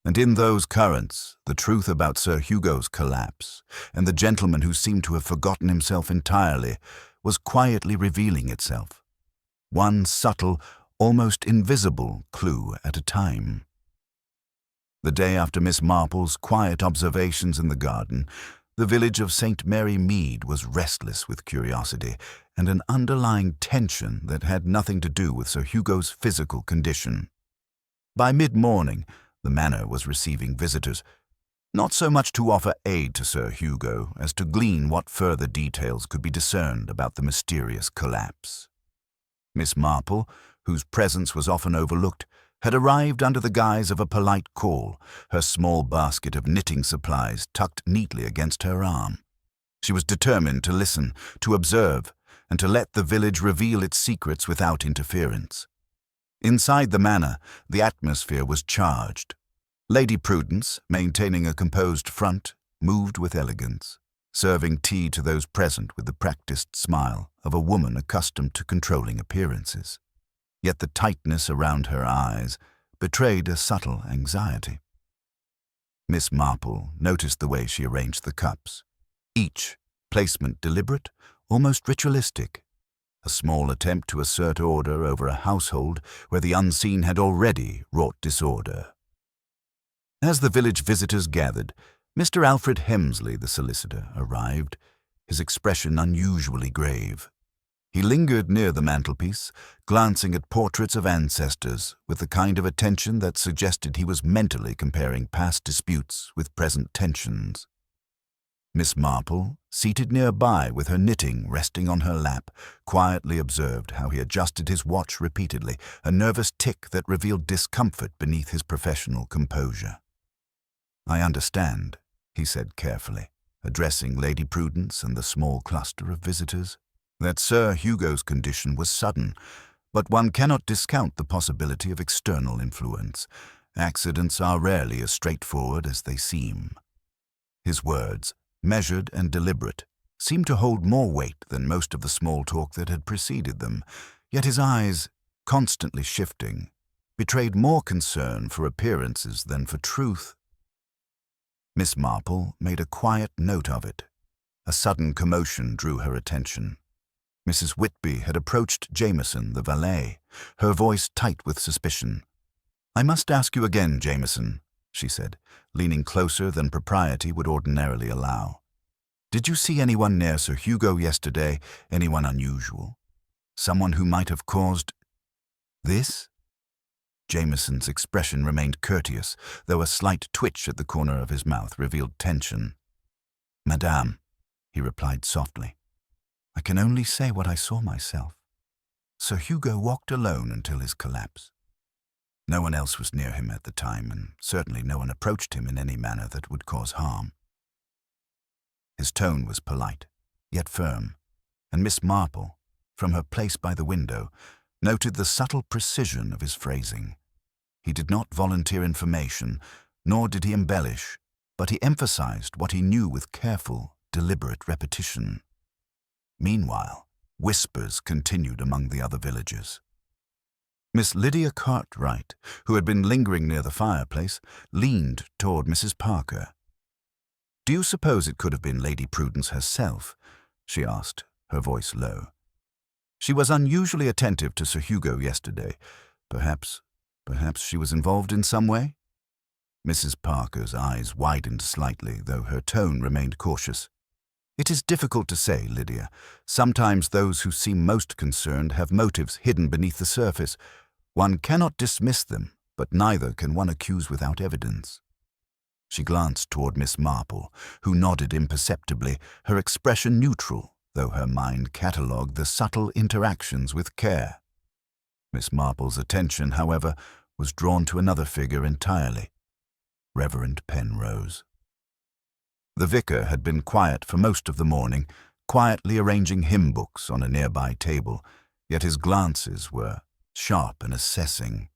And in those currents, the truth about Sir Hugo's collapse, and the gentleman who seemed to have forgotten himself entirely, was quietly revealing itself. One subtle, almost invisible clue at a time. The day after Miss Marple's quiet observations in the garden, the village of St. Mary Mead was restless with curiosity and an underlying tension that had nothing to do with Sir Hugo's physical condition. By mid-morning, the manor was receiving visitors, not so much to offer aid to Sir Hugo as to glean what further details could be discerned about the mysterious collapse. Miss Marple, whose presence was often overlooked, had arrived under the guise of a polite call, her small basket of knitting supplies tucked neatly against her arm. She was determined to listen, to observe, and to let the village reveal its secrets without interference. Inside the manor, the atmosphere was charged. Lady Prudence, maintaining a composed front, moved with elegance, serving tea to those present with the practiced smile of a woman accustomed to controlling appearances. Yet the tightness around her eyes betrayed a subtle anxiety. Miss Marple noticed the way she arranged the cups, each placement deliberate, almost ritualistic, a small attempt to assert order over a household where the unseen had already wrought disorder. As the village visitors gathered, Mr. Alfred Hemsley, the solicitor, arrived, his expression unusually grave. He lingered near the mantelpiece, glancing at portraits of ancestors with the kind of attention that suggested he was mentally comparing past disputes with present tensions. Miss Marple, seated nearby with her knitting resting on her lap, quietly observed how he adjusted his watch repeatedly, a nervous tic that revealed discomfort beneath his professional composure. "I understand," he said carefully, addressing Lady Prudence and the small cluster of visitors, "that Sir Hugo's condition was sudden, but one cannot discount the possibility of external influence. Accidents are rarely as straightforward as they seem." His words, measured and deliberate, seemed to hold more weight than most of the small talk that had preceded them, yet his eyes, constantly shifting, betrayed more concern for appearances than for truth. Miss Marple made a quiet note of it. A sudden commotion drew her attention. Mrs. Whitby had approached Jameson, the valet, her voice tight with suspicion. "I must ask you again, Jameson," she said, leaning closer than propriety would ordinarily allow. "Did you see anyone near Sir Hugo yesterday, anyone unusual? Someone who might have caused this?" Jameson's expression remained courteous, though a slight twitch at the corner of his mouth revealed tension. "Madame," he replied softly, "I can only say what I saw myself. Sir Hugo walked alone until his collapse. No one else was near him at the time, and certainly no one approached him in any manner that would cause harm." His tone was polite, yet firm, and Miss Marple, from her place by the window, noted the subtle precision of his phrasing. He did not volunteer information, nor did he embellish, but he emphasized what he knew with careful, deliberate repetition. Meanwhile, whispers continued among the other villagers. Miss Lydia Cartwright, who had been lingering near the fireplace, leaned toward Mrs. Parker. "Do you suppose it could have been Lady Prudence herself?" she asked, her voice low. "She was unusually attentive to Sir Hugo yesterday. Perhaps she was involved in some way?" Mrs. Parker's eyes widened slightly, though her tone remained cautious. "It is difficult to say, Lydia. Sometimes those who seem most concerned have motives hidden beneath the surface. One cannot dismiss them, but neither can one accuse without evidence." She glanced toward Miss Marple, who nodded imperceptibly, her expression neutral, though her mind catalogued the subtle interactions with care. Miss Marple's attention, however, was drawn to another figure entirely, Reverend Penrose. The vicar had been quiet for most of the morning, quietly arranging hymn books on a nearby table, yet his glances were sharp and assessing.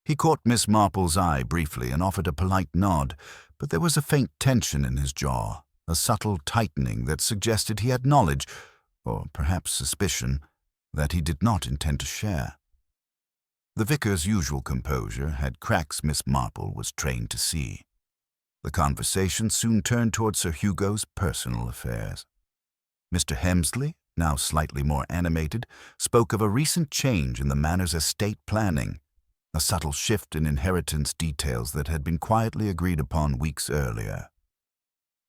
He caught Miss Marple's eye briefly and offered a polite nod, but there was a faint tension in his jaw, a subtle tightening that suggested he had knowledge, or perhaps suspicion, that he did not intend to share. The vicar's usual composure had cracks Miss Marple was trained to see. The conversation soon turned toward Sir Hugo's personal affairs. Mr. Hemsley, now slightly more animated, spoke of a recent change in the Manor's estate planning, a subtle shift in inheritance details that had been quietly agreed upon weeks earlier.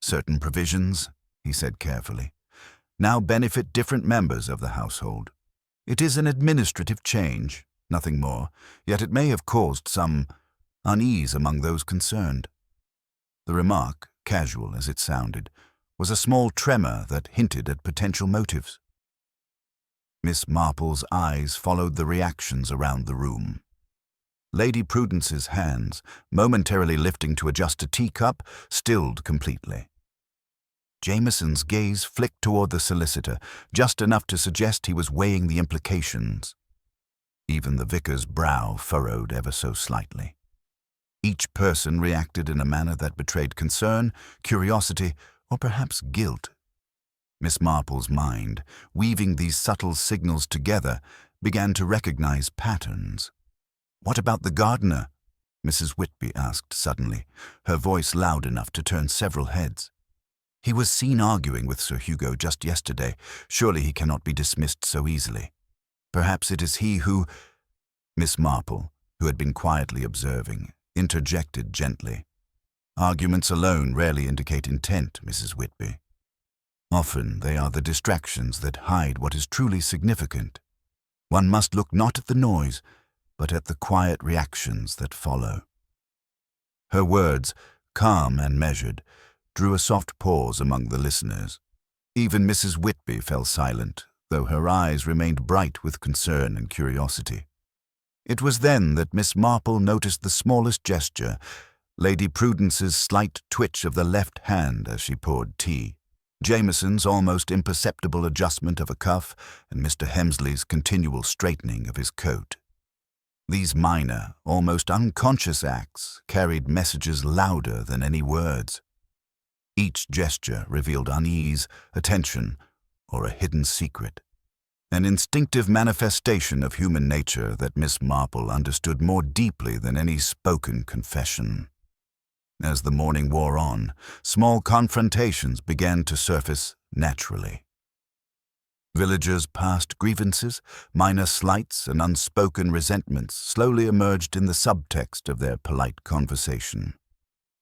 "Certain provisions," he said carefully, "now benefit different members of the household. It is an administrative change, nothing more, yet it may have caused some unease among those concerned." The remark, casual as it sounded, was a small tremor that hinted at potential motives. Miss Marple's eyes followed the reactions around the room. Lady Prudence's hands, momentarily lifting to adjust a teacup, stilled completely. Jameson's gaze flicked toward the solicitor, just enough to suggest he was weighing the implications. Even the vicar's brow furrowed ever so slightly. Each person reacted in a manner that betrayed concern, curiosity, or perhaps guilt. Miss Marple's mind, weaving these subtle signals together, began to recognize patterns. "What about the gardener?" Mrs. Whitby asked suddenly, her voice loud enough to turn several heads. "He was seen arguing with Sir Hugo just yesterday. Surely he cannot be dismissed so easily. Perhaps it is he who—" Miss Marple, who had been quietly observing, interjected gently. "Arguments alone rarely indicate intent, Mrs. Whitby. Often they are the distractions that hide what is truly significant. One must look not at the noise, but at the quiet reactions that follow." Her words, calm and measured, drew a soft pause among the listeners. Even Mrs. Whitby fell silent, though her eyes remained bright with concern and curiosity. It was then that Miss Marple noticed the smallest gesture, Lady Prudence's slight twitch of the left hand as she poured tea, Jameson's almost imperceptible adjustment of a cuff, and Mr. Hemsley's continual straightening of his coat. These minor, almost unconscious acts carried messages louder than any words. Each gesture revealed unease, attention, or a hidden secret. An instinctive manifestation of human nature that Miss Marple understood more deeply than any spoken confession. As the morning wore on, small confrontations began to surface naturally. Villagers' past grievances, minor slights, and unspoken resentments slowly emerged in the subtext of their polite conversation.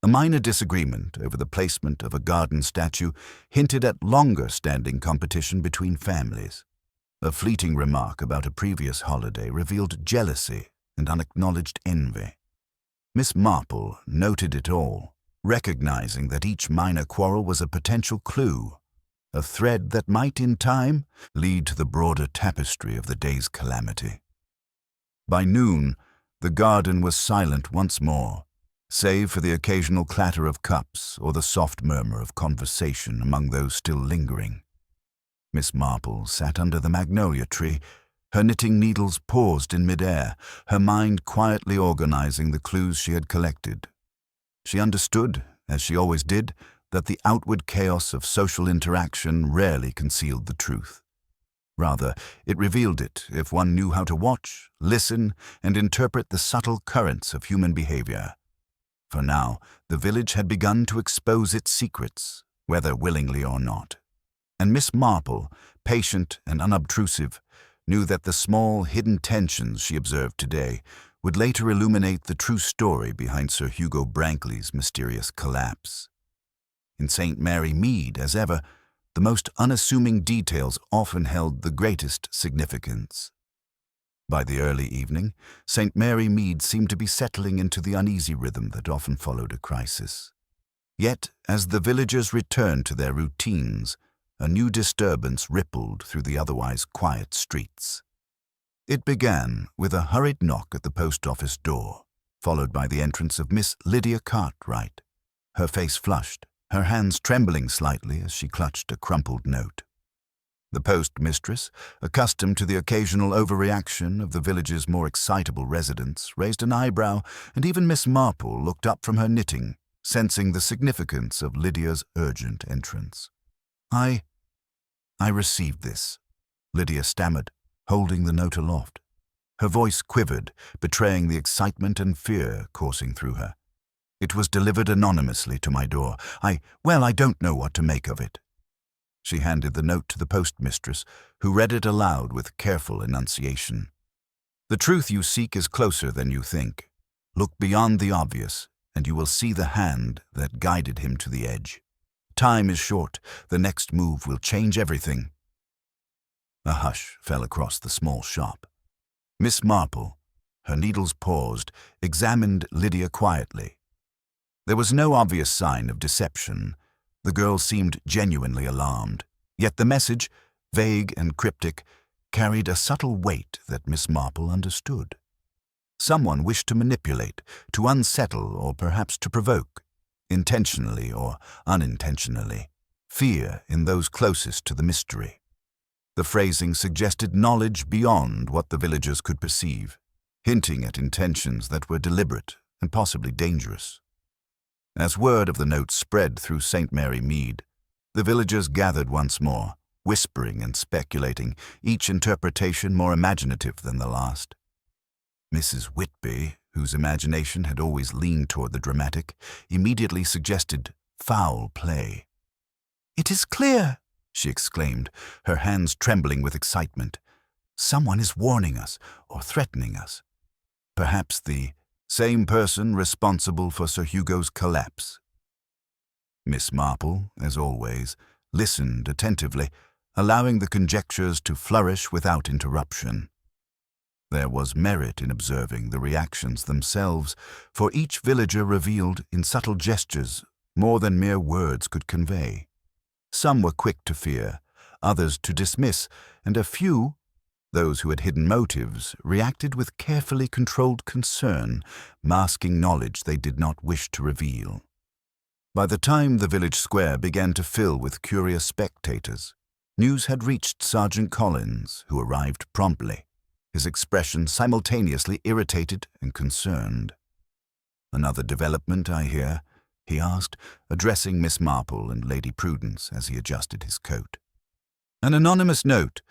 A minor disagreement over the placement of a garden statue hinted at longer-standing competition between families. A fleeting remark about a previous holiday revealed jealousy and unacknowledged envy. Miss Marple noted it all, recognizing that each minor quarrel was a potential clue, a thread that might, in time, lead to the broader tapestry of the day's calamity. By noon, the garden was silent once more, save for the occasional clatter of cups or the soft murmur of conversation among those still lingering. Miss Marple sat under the magnolia tree, her knitting needles paused in mid-air, her mind quietly organizing the clues she had collected. She understood, as she always did, that the outward chaos of social interaction rarely concealed the truth. Rather, it revealed it if one knew how to watch, listen, and interpret the subtle currents of human behavior. For now, the village had begun to expose its secrets, whether willingly or not. And Miss Marple, patient and unobtrusive, knew that the small, hidden tensions she observed today would later illuminate the true story behind Sir Hugo Brankley's mysterious collapse. In St. Mary Mead, as ever, the most unassuming details often held the greatest significance. By the early evening, St. Mary Mead seemed to be settling into the uneasy rhythm that often followed a crisis. Yet, as the villagers returned to their routines, a new disturbance rippled through the otherwise quiet streets. It began with a hurried knock at the post office door, followed by the entrance of Miss Lydia Cartwright, her face flushed, her hands trembling slightly as she clutched a crumpled note. The postmistress, accustomed to the occasional overreaction of the village's more excitable residents, raised an eyebrow, and even Miss Marple looked up from her knitting, sensing the significance of Lydia's urgent entrance. I received this," Lydia stammered, holding the note aloft. Her voice quivered, betraying the excitement and fear coursing through her. "It was delivered anonymously to my door. I don't know what to make of it." She handed the note to the postmistress, who read it aloud with careful enunciation. "The truth you seek is closer than you think. Look beyond the obvious, and you will see the hand that guided him to the edge. Time is short. The next move will change everything." A hush fell across the small shop. Miss Marple, her needles paused, examined Lydia quietly. There was no obvious sign of deception. The girl seemed genuinely alarmed. Yet the message, vague and cryptic, carried a subtle weight that Miss Marple understood. Someone wished to manipulate, to unsettle, or perhaps to provoke, intentionally or unintentionally, fear in those closest to the mystery. The phrasing suggested knowledge beyond what the villagers could perceive, hinting at intentions that were deliberate and possibly dangerous. As word of the note spread through St. Mary Mead, the villagers gathered once more, whispering and speculating, each interpretation more imaginative than the last. Mrs. Whitby, whose imagination had always leaned toward the dramatic, immediately suggested foul play. "It is clear," she exclaimed, her hands trembling with excitement. "Someone is warning us or threatening us. Perhaps the same person responsible for Sir Hugo's collapse." Miss Marple, as always, listened attentively, allowing the conjectures to flourish without interruption. There was merit in observing the reactions themselves, for each villager revealed, in subtle gestures, more than mere words could convey. Some were quick to fear, others to dismiss, and a few, those who had hidden motives, reacted with carefully controlled concern, masking knowledge they did not wish to reveal. By the time the village square began to fill with curious spectators, news had reached Sergeant Collins, who arrived promptly, his expression simultaneously irritated and concerned. "Another development, I hear?" he asked, addressing Miss Marple and Lady Prudence as he adjusted his coat. "An anonymous note.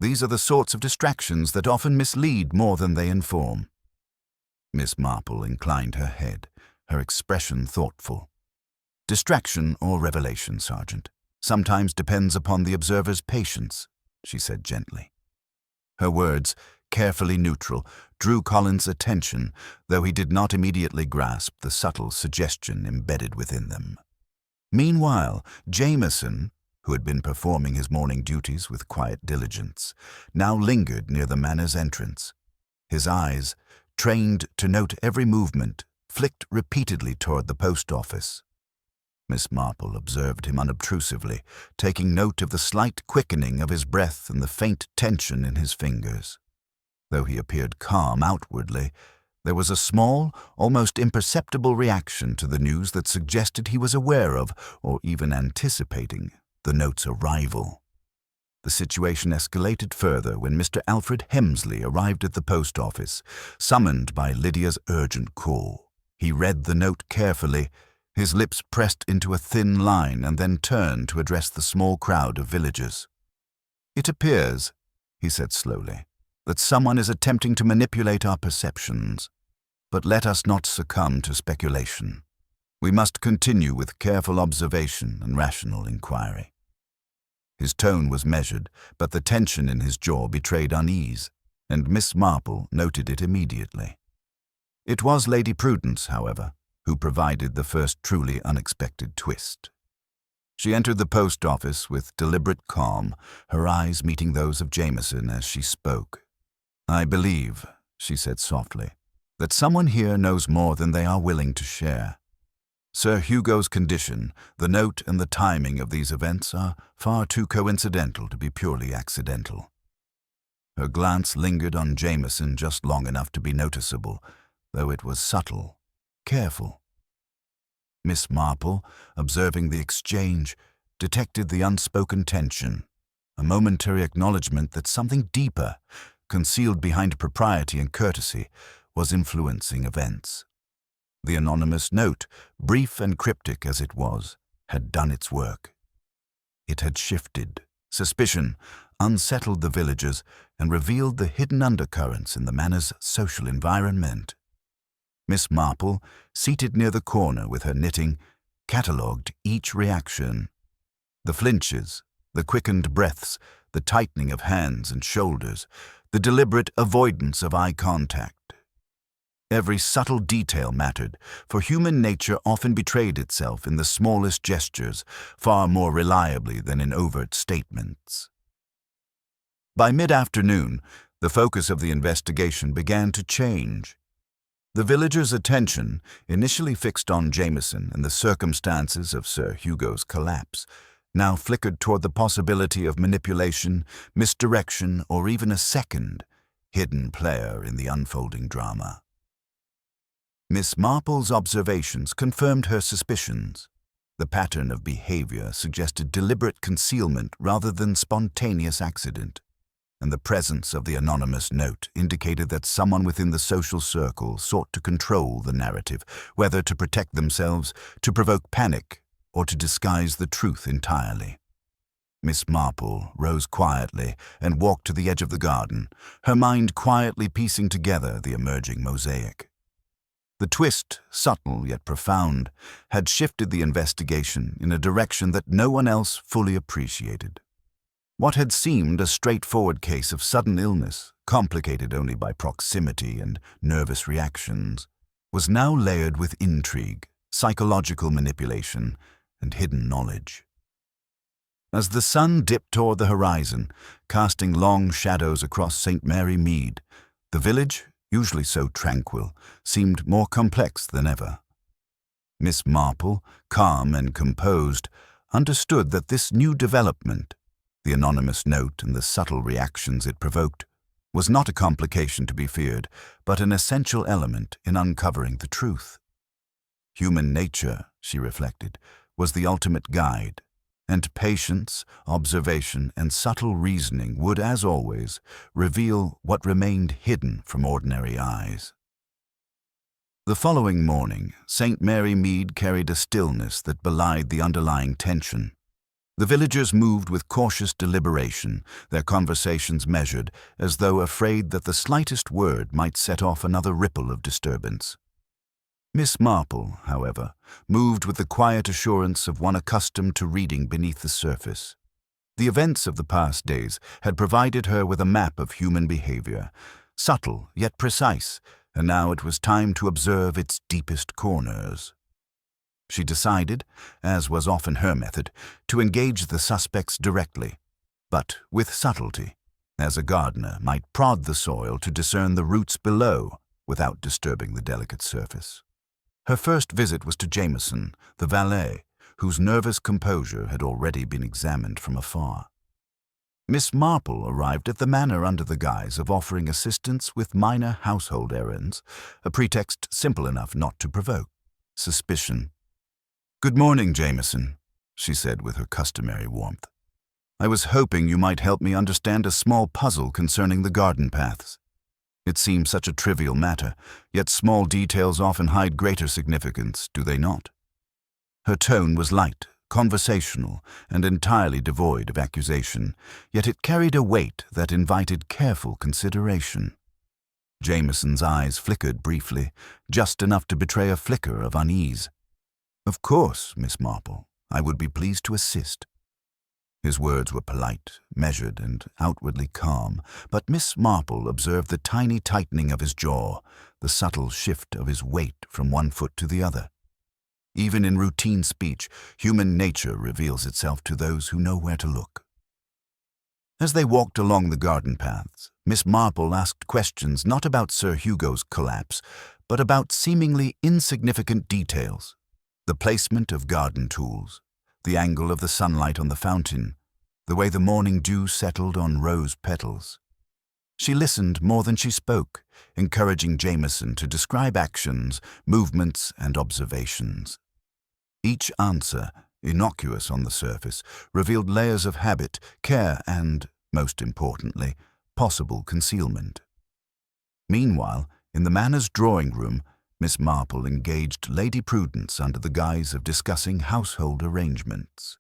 These are the sorts of distractions that often mislead more than they inform." Miss Marple inclined her head, her expression thoughtful. "Distraction or revelation, Sergeant, sometimes depends upon the observer's patience," she said gently. Her words, carefully neutral, drew Collins' attention, though he did not immediately grasp the subtle suggestion embedded within them. Meanwhile, Jameson, who had been performing his morning duties with quiet diligence, now lingered near the manor's entrance. His eyes, trained to note every movement, flicked repeatedly toward the post office. Miss Marple observed him unobtrusively, taking note of the slight quickening of his breath and the faint tension in his fingers. Though he appeared calm outwardly, there was a small, almost imperceptible reaction to the news that suggested he was aware of, or even anticipating, the note's arrival. The situation escalated further when Mr. Alfred Hemsley arrived at the post office, summoned by Lydia's urgent call. He read the note carefully, his lips pressed into a thin line, and then turned to address the small crowd of villagers. "It appears," he said slowly, "that someone is attempting to manipulate our perceptions. But let us not succumb to speculation. We must continue with careful observation and rational inquiry." His tone was measured, but the tension in his jaw betrayed unease, and Miss Marple noted it immediately. It was Lady Prudence, however, who provided the first truly unexpected twist. She entered the post office with deliberate calm, her eyes meeting those of Jameson as she spoke. "I believe," she said softly, "that someone here knows more than they are willing to share. Sir Hugo's condition, the note and the timing of these events are far too coincidental to be purely accidental." Her glance lingered on Jameson just long enough to be noticeable, though it was subtle, careful. Miss Marple, observing the exchange, detected the unspoken tension, a momentary acknowledgement that something deeper, concealed behind propriety and courtesy, was influencing events. The anonymous note, brief and cryptic as it was, had done its work. It had shifted suspicion, unsettled the villagers, and revealed the hidden undercurrents in the manor's social environment. Miss Marple, seated near the corner with her knitting, catalogued each reaction. The flinches, the quickened breaths, the tightening of hands and shoulders, the deliberate avoidance of eye contact. Every subtle detail mattered, for human nature often betrayed itself in the smallest gestures, far more reliably than in overt statements. By mid-afternoon, the focus of the investigation began to change. The villagers' attention, initially fixed on Jameson and the circumstances of Sir Hugo's collapse, now flickered toward the possibility of manipulation, misdirection, or even a second, hidden player in the unfolding drama. Miss Marple's observations confirmed her suspicions. The pattern of behavior suggested deliberate concealment rather than spontaneous accident, and the presence of the anonymous note indicated that someone within the social circle sought to control the narrative, whether to protect themselves, to provoke panic, or to disguise the truth entirely. Miss Marple rose quietly and walked to the edge of the garden, her mind quietly piecing together the emerging mosaic. The twist, subtle yet profound, had shifted the investigation in a direction that no one else fully appreciated. What had seemed a straightforward case of sudden illness, complicated only by proximity and nervous reactions, was now layered with intrigue, psychological manipulation, and hidden knowledge. As the sun dipped toward the horizon, casting long shadows across St. Mary Mead, the village, usually so tranquil, seemed more complex than ever. Miss Marple, calm and composed, understood that this new development, the anonymous note and the subtle reactions it provoked, was not a complication to be feared, but an essential element in uncovering the truth. Human nature, she reflected, was the ultimate guide, and patience, observation, and subtle reasoning would, as always, reveal what remained hidden from ordinary eyes. The following morning, St. Mary Mead carried a stillness that belied the underlying tension. The villagers moved with cautious deliberation, their conversations measured, as though afraid that the slightest word might set off another ripple of disturbance. Miss Marple, however, moved with the quiet assurance of one accustomed to reading beneath the surface. The events of the past days had provided her with a map of human behavior, subtle yet precise, and now it was time to observe its deepest corners. She decided, as was often her method, to engage the suspects directly, but with subtlety, as a gardener might prod the soil to discern the roots below without disturbing the delicate surface. Her first visit was to Jameson, the valet, whose nervous composure had already been examined from afar. Miss Marple arrived at the manor under the guise of offering assistance with minor household errands, a pretext simple enough not to provoke suspicion. "Good morning, Jameson," she said with her customary warmth. "I was hoping you might help me understand a small puzzle concerning the garden paths. It seems such a trivial matter, yet small details often hide greater significance, do they not?" Her tone was light, conversational, and entirely devoid of accusation, yet it carried a weight that invited careful consideration. Jameson's eyes flickered briefly, just enough to betray a flicker of unease. "Of course, Miss Marple, I would be pleased to assist." His words were polite, measured, and outwardly calm, but Miss Marple observed the tiny tightening of his jaw, the subtle shift of his weight from one foot to the other. Even in routine speech, human nature reveals itself to those who know where to look. As they walked along the garden paths, Miss Marple asked questions not about Sir Hugo's collapse, but about seemingly insignificant details: the placement of garden tools, the angle of the sunlight on the fountain, the way the morning dew settled on rose petals. She listened more than she spoke, encouraging Jameson to describe actions, movements, and observations. Each answer, innocuous on the surface, revealed layers of habit, care, and, most importantly, possible concealment. Meanwhile, in the manor's drawing room, Miss Marple engaged Lady Prudence under the guise of discussing household arrangements.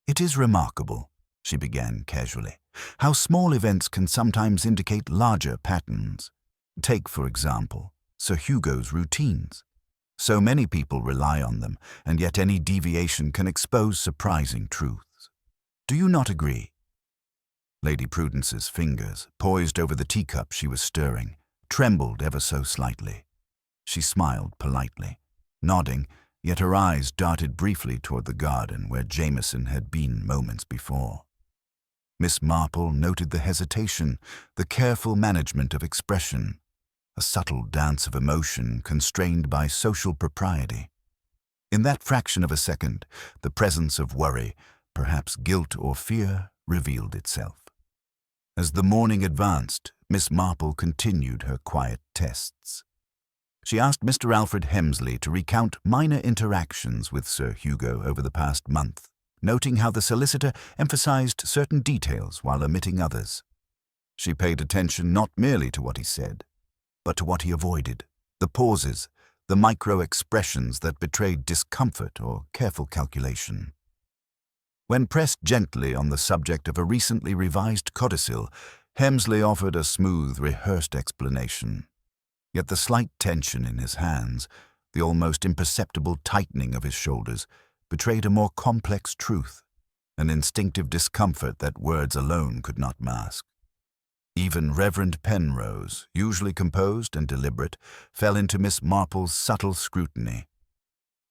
"It is remarkable," she began casually, "how small events can sometimes indicate larger patterns. Take, for example, Sir Hugo's routines. So many people rely on them, and yet any deviation can expose surprising truths. Do you not agree?" Lady Prudence's fingers, poised over the teacup she was stirring, trembled ever so slightly. She smiled politely, nodding, yet her eyes darted briefly toward the garden where Jameson had been moments before. Miss Marple noted the hesitation, the careful management of expression, a subtle dance of emotion constrained by social propriety. In that fraction of a second, the presence of worry, perhaps guilt or fear, revealed itself. As the morning advanced, Miss Marple continued her quiet tests. She asked Mr. Alfred Hemsley to recount minor interactions with Sir Hugo over the past month, noting how the solicitor emphasized certain details while omitting others. She paid attention not merely to what he said, but to what he avoided, the pauses, the micro-expressions that betrayed discomfort or careful calculation. When pressed gently on the subject of a recently revised codicil, Hemsley offered a smooth, rehearsed explanation. Yet the slight tension in his hands, the almost imperceptible tightening of his shoulders, betrayed a more complex truth, an instinctive discomfort that words alone could not mask. Even Reverend Penrose, usually composed and deliberate, fell into Miss Marple's subtle scrutiny.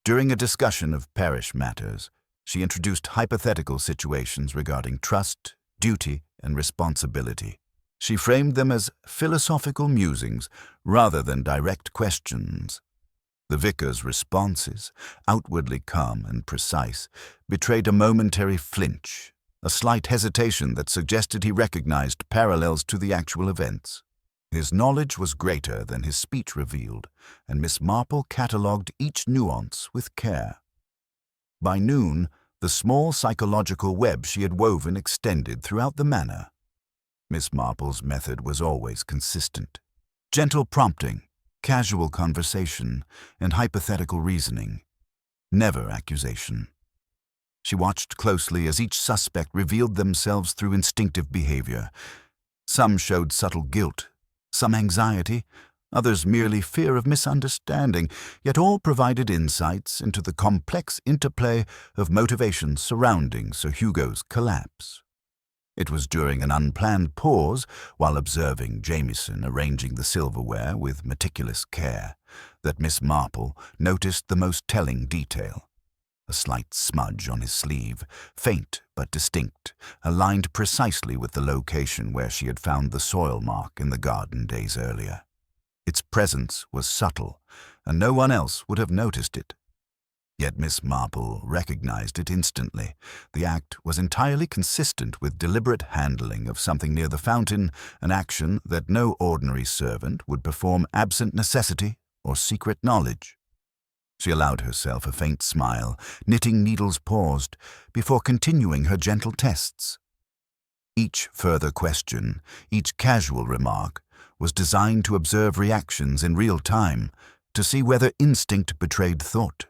During a discussion of parish matters, she introduced hypothetical situations regarding trust, duty, and responsibility. She framed them as philosophical musings rather than direct questions. The vicar's responses, outwardly calm and precise, betrayed a momentary flinch, a slight hesitation that suggested he recognized parallels to the actual events. His knowledge was greater than his speech revealed, and Miss Marple catalogued each nuance with care. By noon, the small psychological web she had woven extended throughout the manor. Miss Marple's method was always consistent. Gentle prompting, casual conversation, and hypothetical reasoning. Never accusation. She watched closely as each suspect revealed themselves through instinctive behavior. Some showed subtle guilt, some anxiety, others merely fear of misunderstanding, yet all provided insights into the complex interplay of motivations surrounding Sir Hugo's collapse. It was during an unplanned pause, while observing Jameson arranging the silverware with meticulous care, that Miss Marple noticed the most telling detail. A slight smudge on his sleeve, faint but distinct, aligned precisely with the location where she had found the soil mark in the garden days earlier. Its presence was subtle, and no one else would have noticed it. Yet Miss Marple recognized it instantly. The act was entirely consistent with deliberate handling of something near the fountain, an action that no ordinary servant would perform absent necessity or secret knowledge. She allowed herself a faint smile, knitting needles paused, before continuing her gentle tests. Each further question, each casual remark, was designed to observe reactions in real time, to see whether instinct betrayed thought.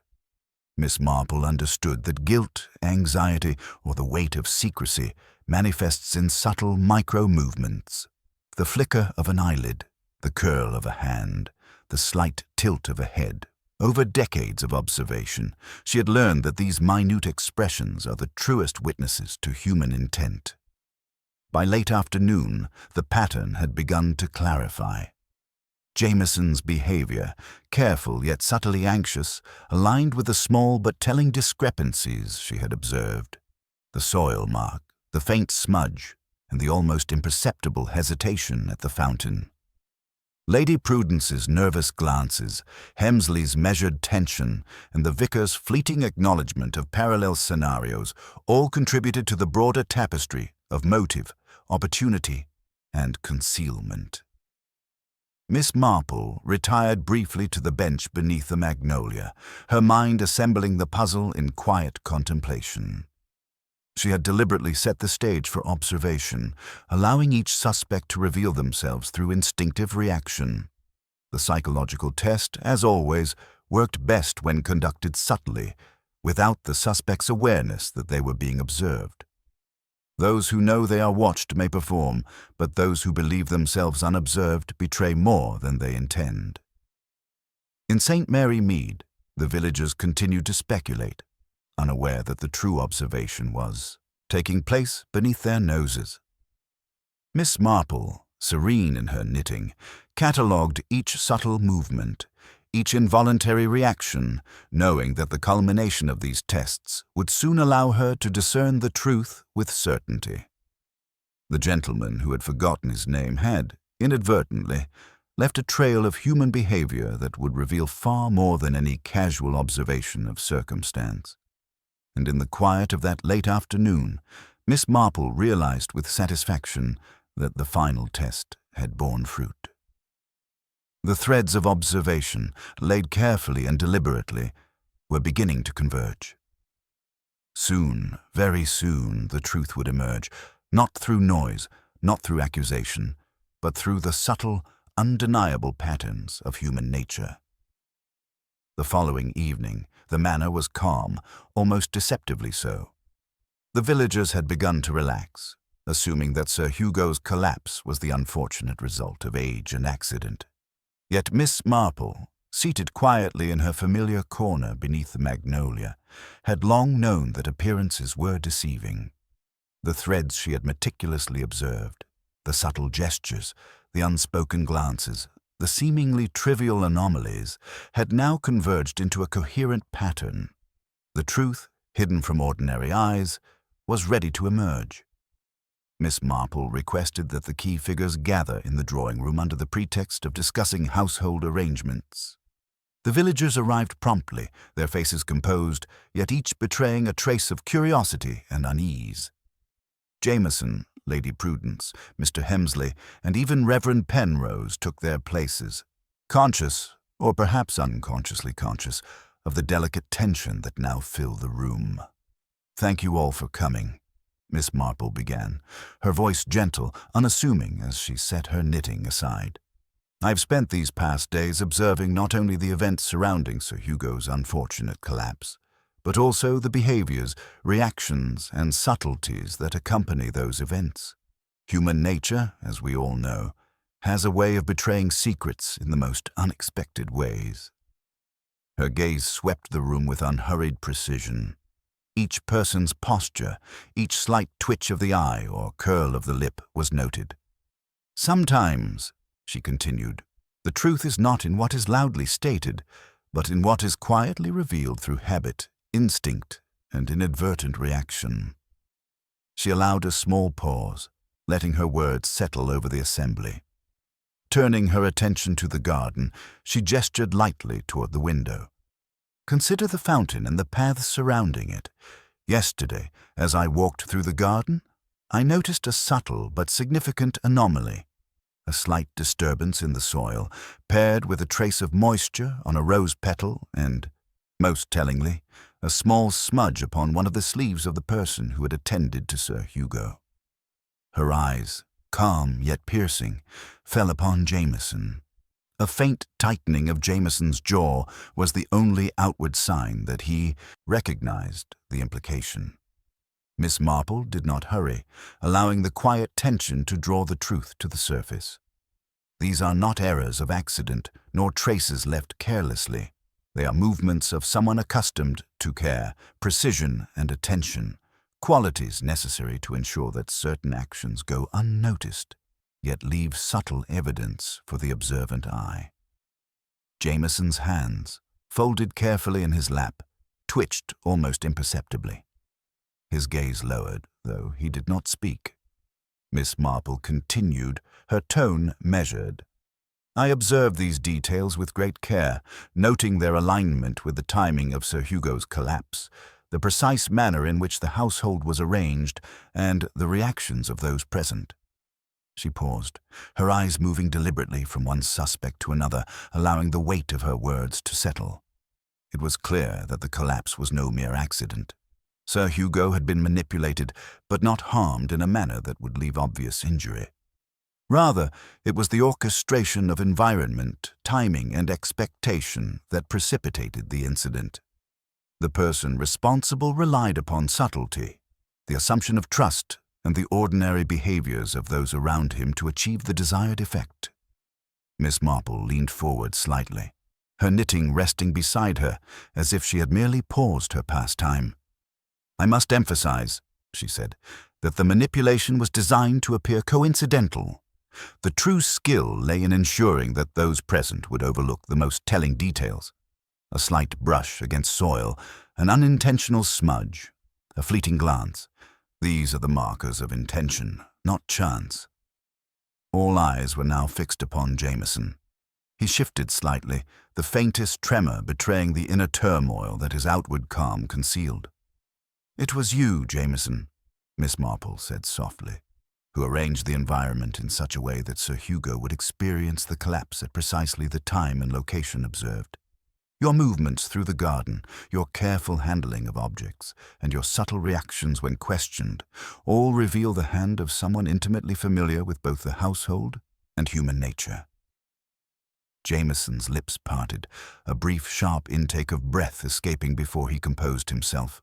Miss Marple understood that guilt, anxiety, or the weight of secrecy manifests in subtle micro-movements. The flicker of an eyelid, the curl of a hand, the slight tilt of a head. Over decades of observation, she had learned that these minute expressions are the truest witnesses to human intent. By late afternoon, the pattern had begun to clarify. Jameson's behavior, careful yet subtly anxious, aligned with the small but telling discrepancies she had observed. The soil mark, the faint smudge, and the almost imperceptible hesitation at the fountain. Lady Prudence's nervous glances, Hemsley's measured tension, and the vicar's fleeting acknowledgement of parallel scenarios all contributed to the broader tapestry of motive, opportunity, and concealment. Miss Marple retired briefly to the bench beneath the magnolia, her mind assembling the puzzle in quiet contemplation. She had deliberately set the stage for observation, allowing each suspect to reveal themselves through instinctive reaction. The psychological test, as always, worked best when conducted subtly, without the suspect's awareness that they were being observed. Those who know they are watched may perform, but those who believe themselves unobserved betray more than they intend. In St. Mary Mead, the villagers continued to speculate, unaware that the true observation was taking place beneath their noses. Miss Marple, serene in her knitting, catalogued each subtle movement, each involuntary reaction, knowing that the culmination of these tests would soon allow her to discern the truth with certainty. The gentleman who had forgotten his name had, inadvertently, left a trail of human behavior that would reveal far more than any casual observation of circumstance. And in the quiet of that late afternoon, Miss Marple realized with satisfaction that the final test had borne fruit. The threads of observation, laid carefully and deliberately, were beginning to converge. Soon, very soon, the truth would emerge, not through noise, not through accusation, but through the subtle, undeniable patterns of human nature. The following evening, the manor was calm, almost deceptively so. The villagers had begun to relax, assuming that Sir Hugo's collapse was the unfortunate result of age and accident. Yet Miss Marple, seated quietly in her familiar corner beneath the magnolia, had long known that appearances were deceiving. The threads she had meticulously observed, the subtle gestures, the unspoken glances, the seemingly trivial anomalies, had now converged into a coherent pattern. The truth, hidden from ordinary eyes, was ready to emerge. Miss Marple requested that the key figures gather in the drawing room under the pretext of discussing household arrangements. The villagers arrived promptly, their faces composed, yet each betraying a trace of curiosity and unease. Jameson, Lady Prudence, Mr. Hemsley, and even Reverend Penrose took their places, conscious, or perhaps unconsciously conscious, of the delicate tension that now filled the room. "Thank you all for coming," Miss Marple began, her voice gentle, unassuming as she set her knitting aside. "I've spent these past days observing not only the events surrounding Sir Hugo's unfortunate collapse, but also the behaviors, reactions, and subtleties that accompany those events. Human nature, as we all know, has a way of betraying secrets in the most unexpected ways." Her gaze swept the room with unhurried precision. Each person's posture, each slight twitch of the eye or curl of the lip was noted. "Sometimes," she continued, "the truth is not in what is loudly stated, but in what is quietly revealed through habit, instinct, and inadvertent reaction." She allowed a small pause, letting her words settle over the assembly. Turning her attention to the garden, she gestured lightly toward the window. "Consider the fountain and the paths surrounding it. Yesterday, as I walked through the garden, I noticed a subtle but significant anomaly. A slight disturbance in the soil, paired with a trace of moisture on a rose petal and, most tellingly, a small smudge upon one of the sleeves of the person who had attended to Sir Hugo." Her eyes, calm yet piercing, fell upon Jameson. A faint tightening of Jameson's jaw was the only outward sign that he recognized the implication. Miss Marple did not hurry, allowing the quiet tension to draw the truth to the surface. "These are not errors of accident, nor traces left carelessly. They are movements of someone accustomed to care, precision, and attention, qualities necessary to ensure that certain actions go unnoticed, yet leave subtle evidence for the observant eye." Jameson's hands, folded carefully in his lap, twitched almost imperceptibly. His gaze lowered, though he did not speak. Miss Marple continued, her tone measured. "I observed these details with great care, noting their alignment with the timing of Sir Hugo's collapse, the precise manner in which the household was arranged, and the reactions of those present." She paused, her eyes moving deliberately from one suspect to another, allowing the weight of her words to settle. It was clear that the collapse was no mere accident. Sir Hugo had been manipulated, but not harmed in a manner that would leave obvious injury. Rather, it was the orchestration of environment, timing, and expectation that precipitated the incident. The person responsible relied upon subtlety, the assumption of trust, and the ordinary behaviors of those around him to achieve the desired effect. Miss Marple leaned forward slightly, her knitting resting beside her as if she had merely paused her pastime. "I must emphasize," she said, "that the manipulation was designed to appear coincidental. The true skill lay in ensuring that those present would overlook the most telling details. A slight brush against soil, an unintentional smudge, a fleeting glance. These are the markers of intention, not chance." All eyes were now fixed upon Jameson. He shifted slightly, the faintest tremor betraying the inner turmoil that his outward calm concealed. "It was you, Jameson," Miss Marple said softly, "who arranged the environment in such a way that Sir Hugo would experience the collapse at precisely the time and location observed. Your movements through the garden, your careful handling of objects, and your subtle reactions when questioned all reveal the hand of someone intimately familiar with both the household and human nature." Jameson's lips parted, a brief, sharp intake of breath escaping before he composed himself.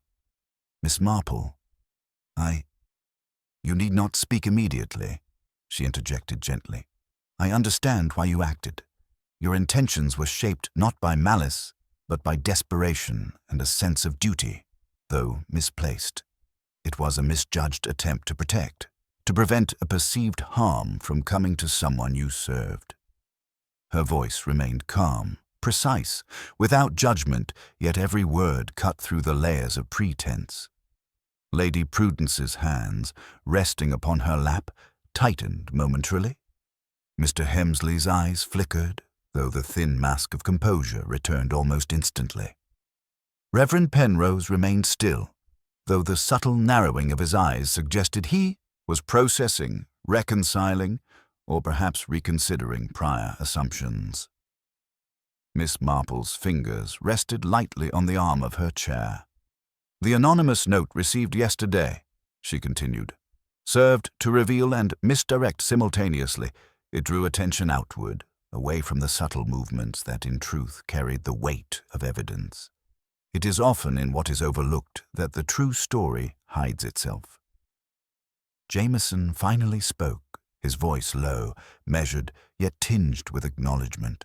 "Miss Marple, You need not speak immediately," she interjected gently. "I understand why you acted. Your intentions were shaped not by malice, but by desperation and a sense of duty, though misplaced. It was a misjudged attempt to protect, to prevent a perceived harm from coming to someone you served." Her voice remained calm, precise, without judgment, yet every word cut through the layers of pretense. Lady Prudence's hands, resting upon her lap, tightened momentarily. Mr. Hemsley's eyes flickered, though the thin mask of composure returned almost instantly. Reverend Penrose remained still, though the subtle narrowing of his eyes suggested he was processing, reconciling, or perhaps reconsidering prior assumptions. Miss Marple's fingers rested lightly on the arm of her chair. "The anonymous note received yesterday," she continued, "served to reveal and misdirect simultaneously. It drew attention outward, away from the subtle movements that in truth carried the weight of evidence. It is often in what is overlooked that the true story hides itself." Jameson finally spoke, his voice low, measured, yet tinged with acknowledgement.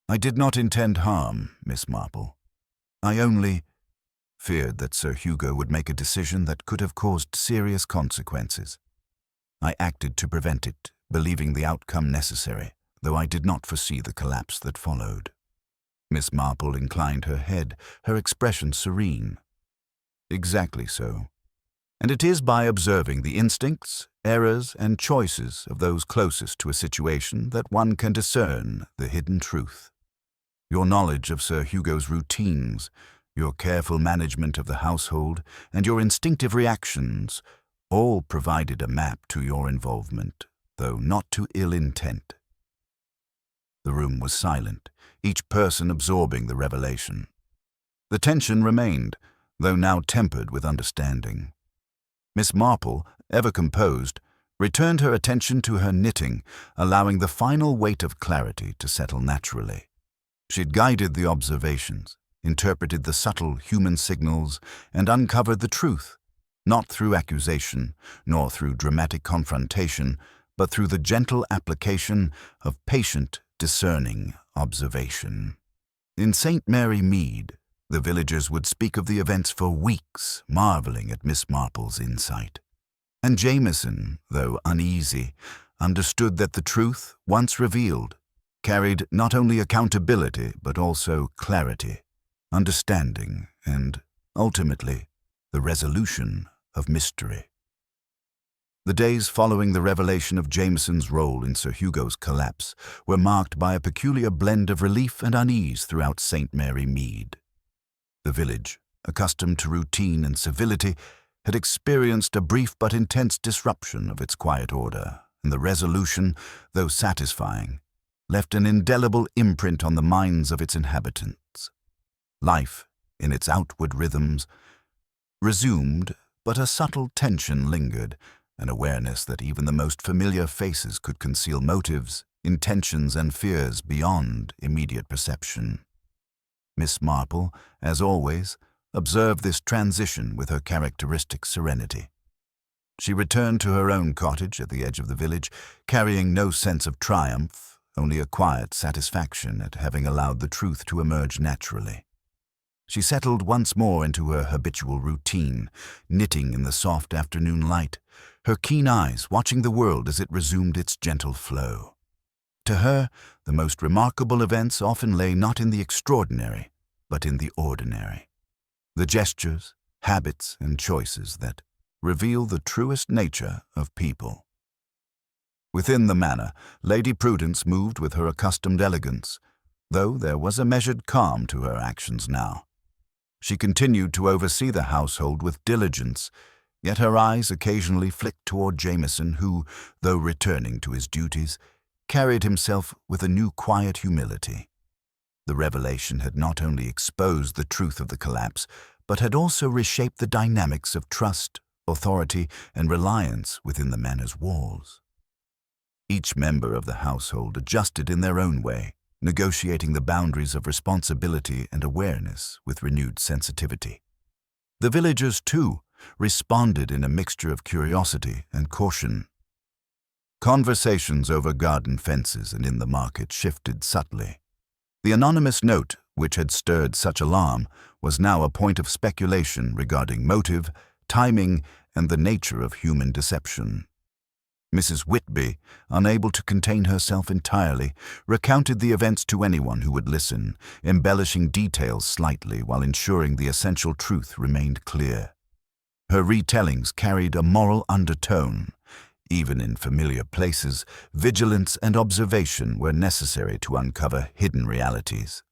"I did not intend harm, Miss Marple. I only feared that Sir Hugo would make a decision that could have caused serious consequences. I acted to prevent it, believing the outcome necessary, though I did not foresee the collapse that followed." Miss Marple inclined her head, her expression serene. "Exactly so. And it is by observing the instincts, errors, and choices of those closest to a situation that one can discern the hidden truth. Your knowledge of Sir Hugo's routines, your careful management of the household, and your instinctive reactions all provided a map to your involvement, though not to ill intent." The room was silent, each person absorbing the revelation. The tension remained, though now tempered with understanding. Miss Marple, ever composed, returned her attention to her knitting, allowing the final weight of clarity to settle naturally. She'd guided the observations, interpreted the subtle human signals, and uncovered the truth, not through accusation, nor through dramatic confrontation, but through the gentle application of patient, discerning observation. In St. Mary Mead, the villagers would speak of the events for weeks, marveling at Miss Marple's insight. And Jameson, though uneasy, understood that the truth, once revealed, carried not only accountability but also clarity, understanding, and, ultimately, the resolution of mystery. The days following the revelation of Jameson's role in Sir Hugo's collapse were marked by a peculiar blend of relief and unease throughout St. Mary Mead. The village, accustomed to routine and civility, had experienced a brief but intense disruption of its quiet order, and the resolution, though satisfying, left an indelible imprint on the minds of its inhabitants. Life, in its outward rhythms, resumed, but a subtle tension lingered, an awareness that even the most familiar faces could conceal motives, intentions, and fears beyond immediate perception. Miss Marple, as always, observed this transition with her characteristic serenity. She returned to her own cottage at the edge of the village, carrying no sense of triumph, only a quiet satisfaction at having allowed the truth to emerge naturally. She settled once more into her habitual routine, knitting in the soft afternoon light, her keen eyes watching the world as it resumed its gentle flow. To her, the most remarkable events often lay not in the extraordinary, but in the ordinary. The gestures, habits, and choices that reveal the truest nature of people. Within the manor, Lady Prudence moved with her accustomed elegance, though there was a measured calm to her actions now. She continued to oversee the household with diligence, yet her eyes occasionally flicked toward Jameson, who, though returning to his duties, carried himself with a new quiet humility. The revelation had not only exposed the truth of the collapse, but had also reshaped the dynamics of trust, authority, and reliance within the manor's walls. Each member of the household adjusted in their own way, negotiating the boundaries of responsibility and awareness with renewed sensitivity. The villagers, too, responded in a mixture of curiosity and caution. Conversations over garden fences and in the market shifted subtly. The anonymous note, which had stirred such alarm, was now a point of speculation regarding motive, timing, and the nature of human deception. Mrs. Whitby, unable to contain herself entirely, recounted the events to anyone who would listen, embellishing details slightly while ensuring the essential truth remained clear. Her retellings carried a moral undertone, Even in familiar places, vigilance and observation were necessary to uncover hidden realities.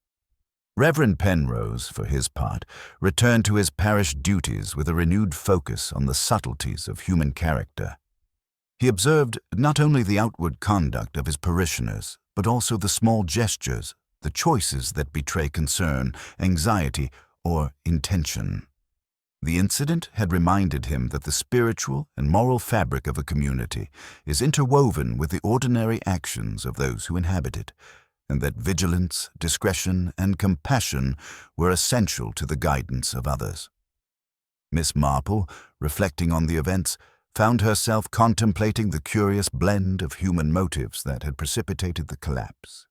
Reverend Penrose, for his part, returned to his parish duties with a renewed focus on the subtleties of human character. He observed not only the outward conduct of his parishioners, but also the small gestures, the choices that betray concern, anxiety, or intention. The incident had reminded him that the spiritual and moral fabric of a community is interwoven with the ordinary actions of those who inhabit it, and that vigilance, discretion, and compassion were essential to the guidance of others. Miss Marple, reflecting on the events, found herself contemplating the curious blend of human motives that had precipitated the collapse.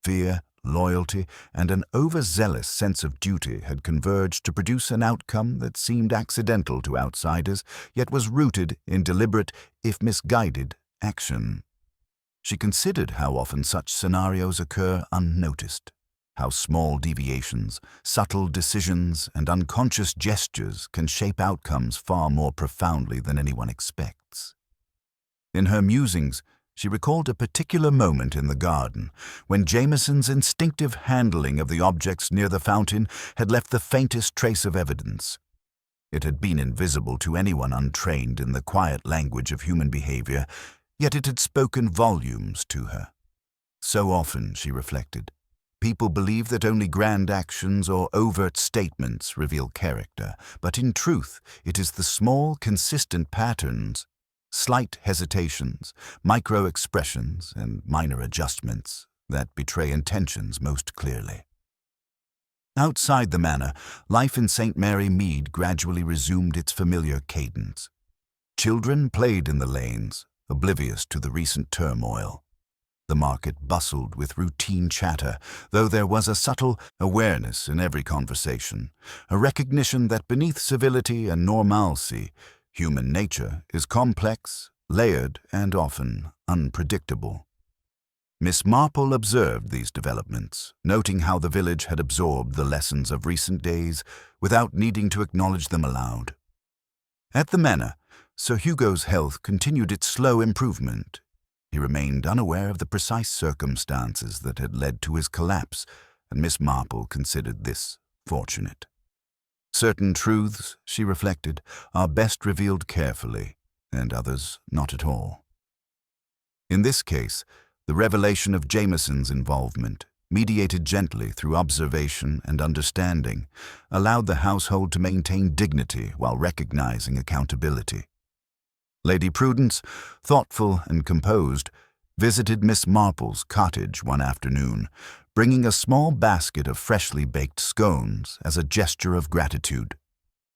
Fear, loyalty, and an overzealous sense of duty had converged to produce an outcome that seemed accidental to outsiders, yet was rooted in deliberate, if misguided, action. She considered how often such scenarios occur unnoticed, how small deviations, subtle decisions, and unconscious gestures can shape outcomes far more profoundly than anyone expects. In her musings, she recalled a particular moment in the garden when Jameson's instinctive handling of the objects near the fountain had left the faintest trace of evidence. It had been invisible to anyone untrained in the quiet language of human behavior, yet it had spoken volumes to her. So often, she reflected, people believe that only grand actions or overt statements reveal character, but in truth, it is the small, consistent patterns, slight hesitations, micro-expressions, and minor adjustments that betray intentions most clearly. Outside the manor, life in St. Mary Mead gradually resumed its familiar cadence. Children played in the lanes, oblivious to the recent turmoil. The market bustled with routine chatter, though there was a subtle awareness in every conversation, a recognition that beneath civility and normalcy, human nature is complex, layered, and often unpredictable. Miss Marple observed these developments, noting how the village had absorbed the lessons of recent days without needing to acknowledge them aloud. At the manor, Sir Hugo's health continued its slow improvement. He remained unaware of the precise circumstances that had led to his collapse, and Miss Marple considered this fortunate. Certain truths, she reflected, are best revealed carefully, and others not at all. In this case, the revelation of Jameson's involvement, mediated gently through observation and understanding, allowed the household to maintain dignity while recognizing accountability. Lady Prudence, thoughtful and composed, visited Miss Marple's cottage one afternoon, bringing a small basket of freshly baked scones as a gesture of gratitude.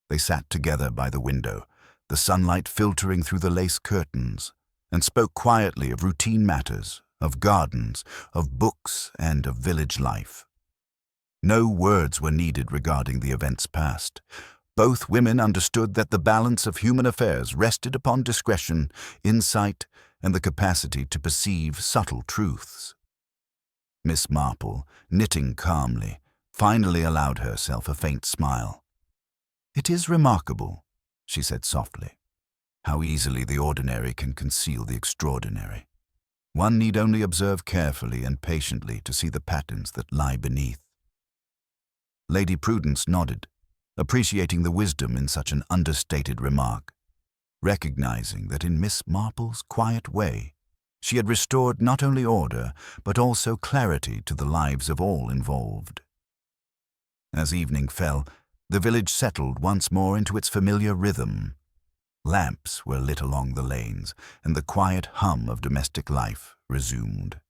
They sat together by the window, the sunlight filtering through the lace curtains, and spoke quietly of routine matters, of gardens, of books, and of village life. No words were needed regarding the events past. Both women understood that the balance of human affairs rested upon discretion, insight, and the capacity to perceive subtle truths. Miss Marple, knitting calmly, finally allowed herself a faint smile. "It is remarkable," she said softly, "how easily the ordinary can conceal the extraordinary. One need only observe carefully and patiently to see the patterns that lie beneath." Lady Prudence nodded, appreciating the wisdom in such an understated remark, recognizing that in Miss Marple's quiet way, she had restored not only order, but also clarity to the lives of all involved. As evening fell, the village settled once more into its familiar rhythm. Lamps were lit along the lanes, and the quiet hum of domestic life resumed.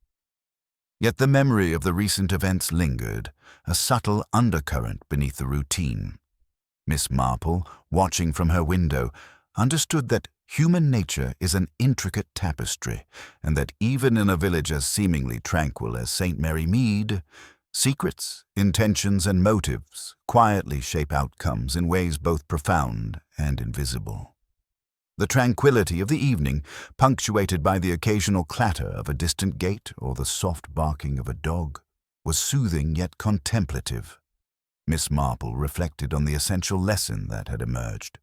Yet the memory of the recent events lingered, a subtle undercurrent beneath the routine. Miss Marple, watching from her window, understood that human nature is an intricate tapestry, and that even in a village as seemingly tranquil as St. Mary Mead, secrets, intentions, and motives quietly shape outcomes in ways both profound and invisible. The tranquility of the evening, punctuated by the occasional clatter of a distant gate or the soft barking of a dog, was soothing yet contemplative. Miss Marple reflected on the essential lesson that had emerged.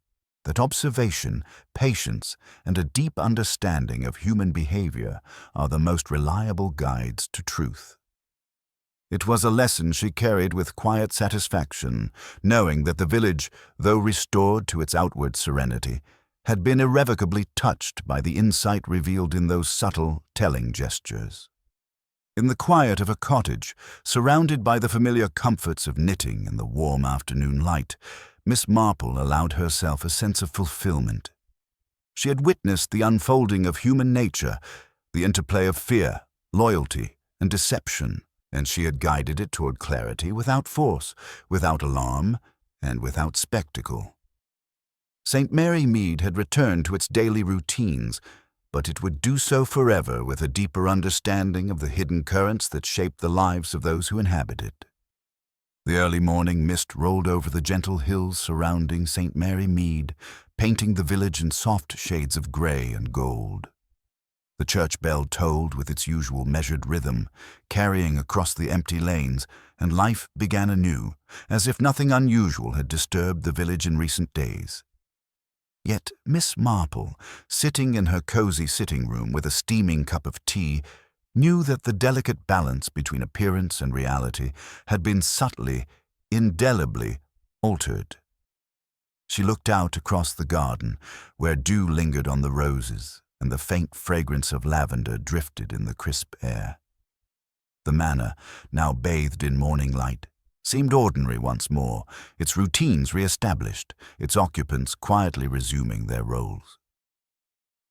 that observation, patience, and a deep understanding of human behavior are the most reliable guides to truth. It was a lesson she carried with quiet satisfaction, knowing that the village, though restored to its outward serenity, had been irrevocably touched by the insight revealed in those subtle, telling gestures. In the quiet of a cottage, surrounded by the familiar comforts of knitting and the warm afternoon light, Miss Marple allowed herself a sense of fulfillment. She had witnessed the unfolding of human nature, the interplay of fear, loyalty, and deception, and she had guided it toward clarity without force, without alarm, and without spectacle. St. Mary Mead had returned to its daily routines, but it would do so forever with a deeper understanding of the hidden currents that shaped the lives of those who inhabit it. The early morning mist rolled over the gentle hills surrounding St. Mary Mead, painting the village in soft shades of gray and gold. The church bell tolled with its usual measured rhythm, carrying across the empty lanes, and life began anew, as if nothing unusual had disturbed the village in recent days. Yet Miss Marple, sitting in her cozy sitting room with a steaming cup of tea, knew that the delicate balance between appearance and reality had been subtly, indelibly altered. She looked out across the garden, where dew lingered on the roses and the faint fragrance of lavender drifted in the crisp air. The manor, now bathed in morning light, seemed ordinary once more, its routines re-established, its occupants quietly resuming their roles.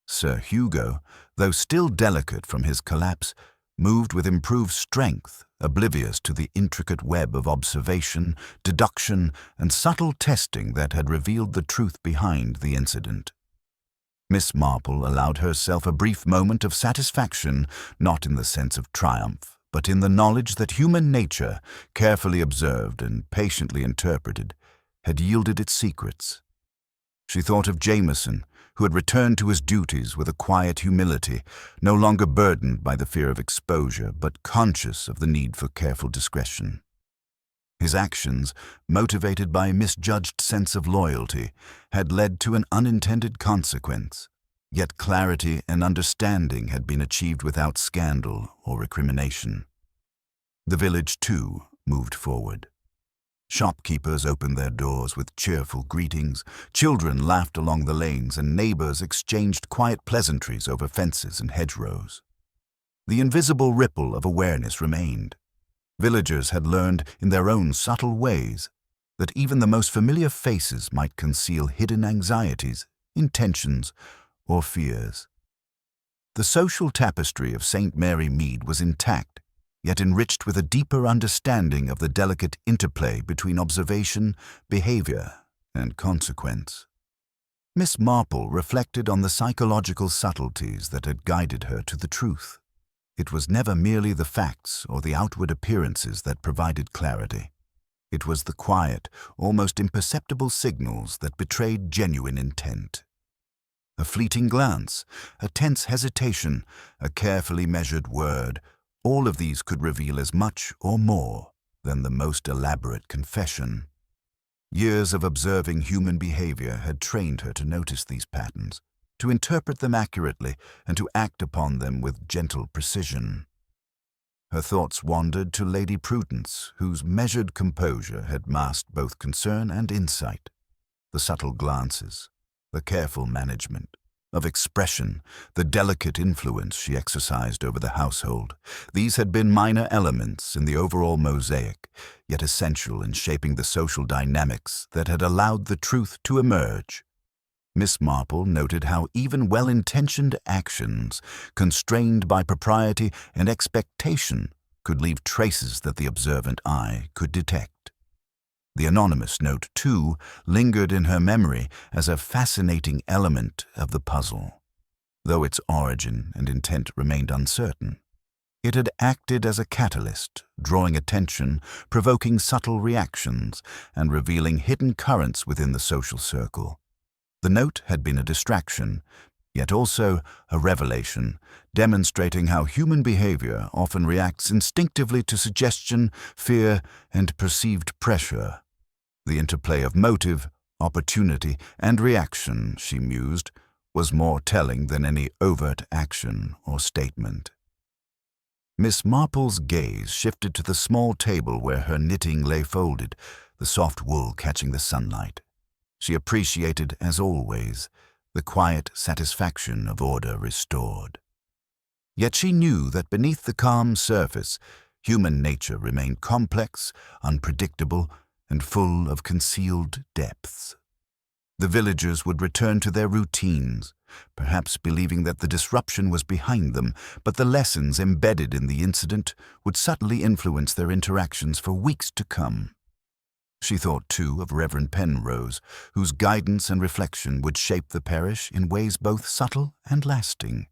Sir Hugo, though still delicate from his collapse, moved with improved strength, oblivious to the intricate web of observation, deduction, and subtle testing that had revealed the truth behind the incident. Miss Marple allowed herself a brief moment of satisfaction, not in the sense of triumph, but in the knowledge that human nature, carefully observed and patiently interpreted, had yielded its secrets. She thought of Jameson, who had returned to his duties with a quiet humility, no longer burdened by the fear of exposure, but conscious of the need for careful discretion. His actions, motivated by a misjudged sense of loyalty, had led to an unintended consequence. Yet clarity and understanding had been achieved without scandal or recrimination. The village, too, moved forward. Shopkeepers opened their doors with cheerful greetings, children laughed along the lanes, and neighbors exchanged quiet pleasantries over fences and hedgerows. The invisible ripple of awareness remained. Villagers had learned in their own subtle ways that even the most familiar faces might conceal hidden anxieties, intentions, or fears. The social tapestry of St. Mary Mead was intact, yet enriched with a deeper understanding of the delicate interplay between observation, behavior, and consequence. Miss Marple reflected on the psychological subtleties that had guided her to the truth. It was never merely the facts or the outward appearances that provided clarity. It was the quiet, almost imperceptible signals that betrayed genuine intent. A fleeting glance, a tense hesitation, a carefully measured word, all of these could reveal as much or more than the most elaborate confession. Years of observing human behavior had trained her to notice these patterns, to interpret them accurately, and to act upon them with gentle precision. Her thoughts wandered to Lady Prudence, whose measured composure had masked both concern and insight. The subtle glances, the careful management of expression, the delicate influence she exercised over the household. These had been minor elements in the overall mosaic, yet essential in shaping the social dynamics that had allowed the truth to emerge. Miss Marple noted how even well-intentioned actions, constrained by propriety and expectation, could leave traces that the observant eye could detect. The anonymous note, too, lingered in her memory as a fascinating element of the puzzle. Though its origin and intent remained uncertain, it had acted as a catalyst, drawing attention, provoking subtle reactions, and revealing hidden currents within the social circle. The note had been a distraction, yet also a revelation, demonstrating how human behavior often reacts instinctively to suggestion, fear, and perceived pressure. The interplay of motive, Opportunity and reaction, she mused, was more telling than any overt action or statement. Miss Marple's gaze shifted to the small table where her knitting lay folded, the soft wool catching the sunlight. She appreciated, as always, the quiet satisfaction of order restored. Yet she knew that beneath the calm surface, human nature remained complex, unpredictable, and full of concealed depths. The villagers would return to their routines, perhaps believing that the disruption was behind them, but the lessons embedded in the incident would subtly influence their interactions for weeks to come. She thought, too, of Reverend Penrose, whose guidance and reflection would shape the parish in ways both subtle and lasting.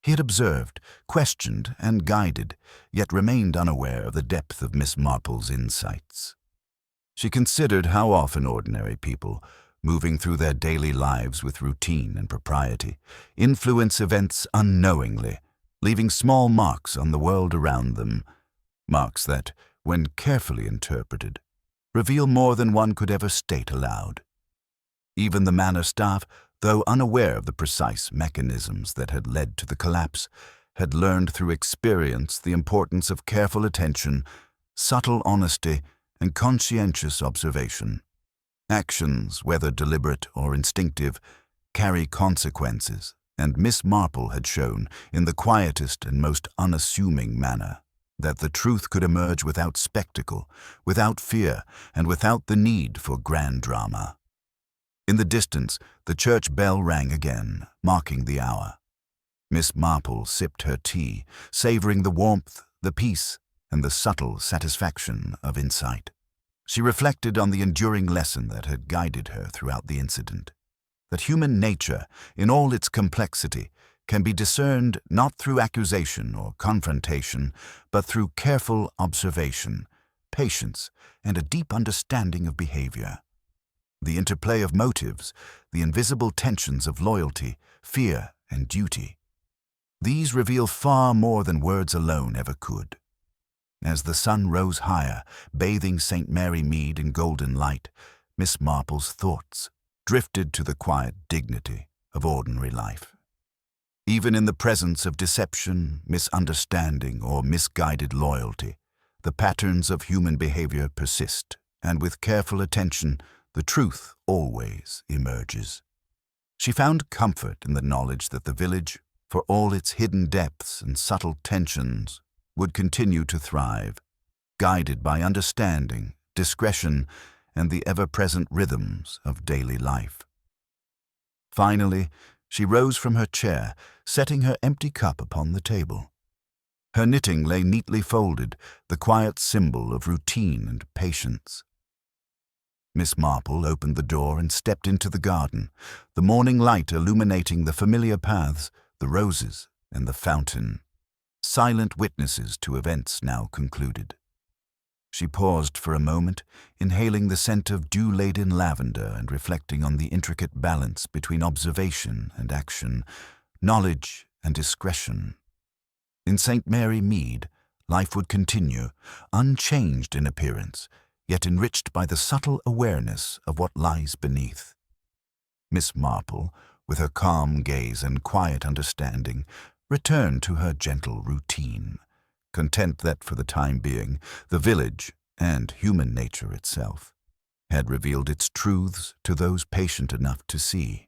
He had observed, questioned, and guided, yet remained unaware of the depth of Miss Marple's insights. She considered how often ordinary people, moving through their daily lives with routine and propriety, influence events unknowingly, leaving small marks on the world around them, marks that, when carefully interpreted, reveal more than one could ever state aloud. Even the manor staff, though unaware of the precise mechanisms that had led to the collapse, had learned through experience the importance of careful attention, subtle honesty, and conscientious observation. Actions, whether deliberate or instinctive, carry consequences, and Miss Marple had shown, in the quietest and most unassuming manner, that the truth could emerge without spectacle, without fear, and without the need for grand drama. In the distance, the church bell rang again, marking the hour. Miss Marple sipped her tea, savoring the warmth, the peace, and the subtle satisfaction of insight. She reflected on the enduring lesson that had guided her throughout the incident, that human nature, in all its complexity, can be discerned not through accusation or confrontation, but through careful observation, patience, and a deep understanding of behavior. The interplay of motives, the invisible tensions of loyalty, fear, and duty. These reveal far more than words alone ever could. As the sun rose higher, bathing St. Mary Mead in golden light, Miss Marple's thoughts drifted to the quiet dignity of ordinary life. Even in the presence of deception, misunderstanding, or misguided loyalty, the patterns of human behavior persist, and with careful attention, the truth always emerges. She found comfort in the knowledge that the village, for all its hidden depths and subtle tensions, would continue to thrive, guided by understanding, discretion, and the ever-present rhythms of daily life. Finally, she rose from her chair, setting her empty cup upon the table. Her knitting lay neatly folded, the quiet symbol of routine and patience. Miss Marple opened the door and stepped into the garden, the morning light illuminating the familiar paths, the roses, and the fountain, silent witnesses to events now concluded. She paused for a moment, inhaling the scent of dew-laden lavender and reflecting on the intricate balance between observation and action, knowledge and discretion. In St. Mary Mead, life would continue, unchanged in appearance, yet enriched by the subtle awareness of what lies beneath. Miss Marple, with her calm gaze and quiet understanding, returned to her gentle routine, content that, for the time being, the village, and human nature itself, had revealed its truths to those patient enough to see.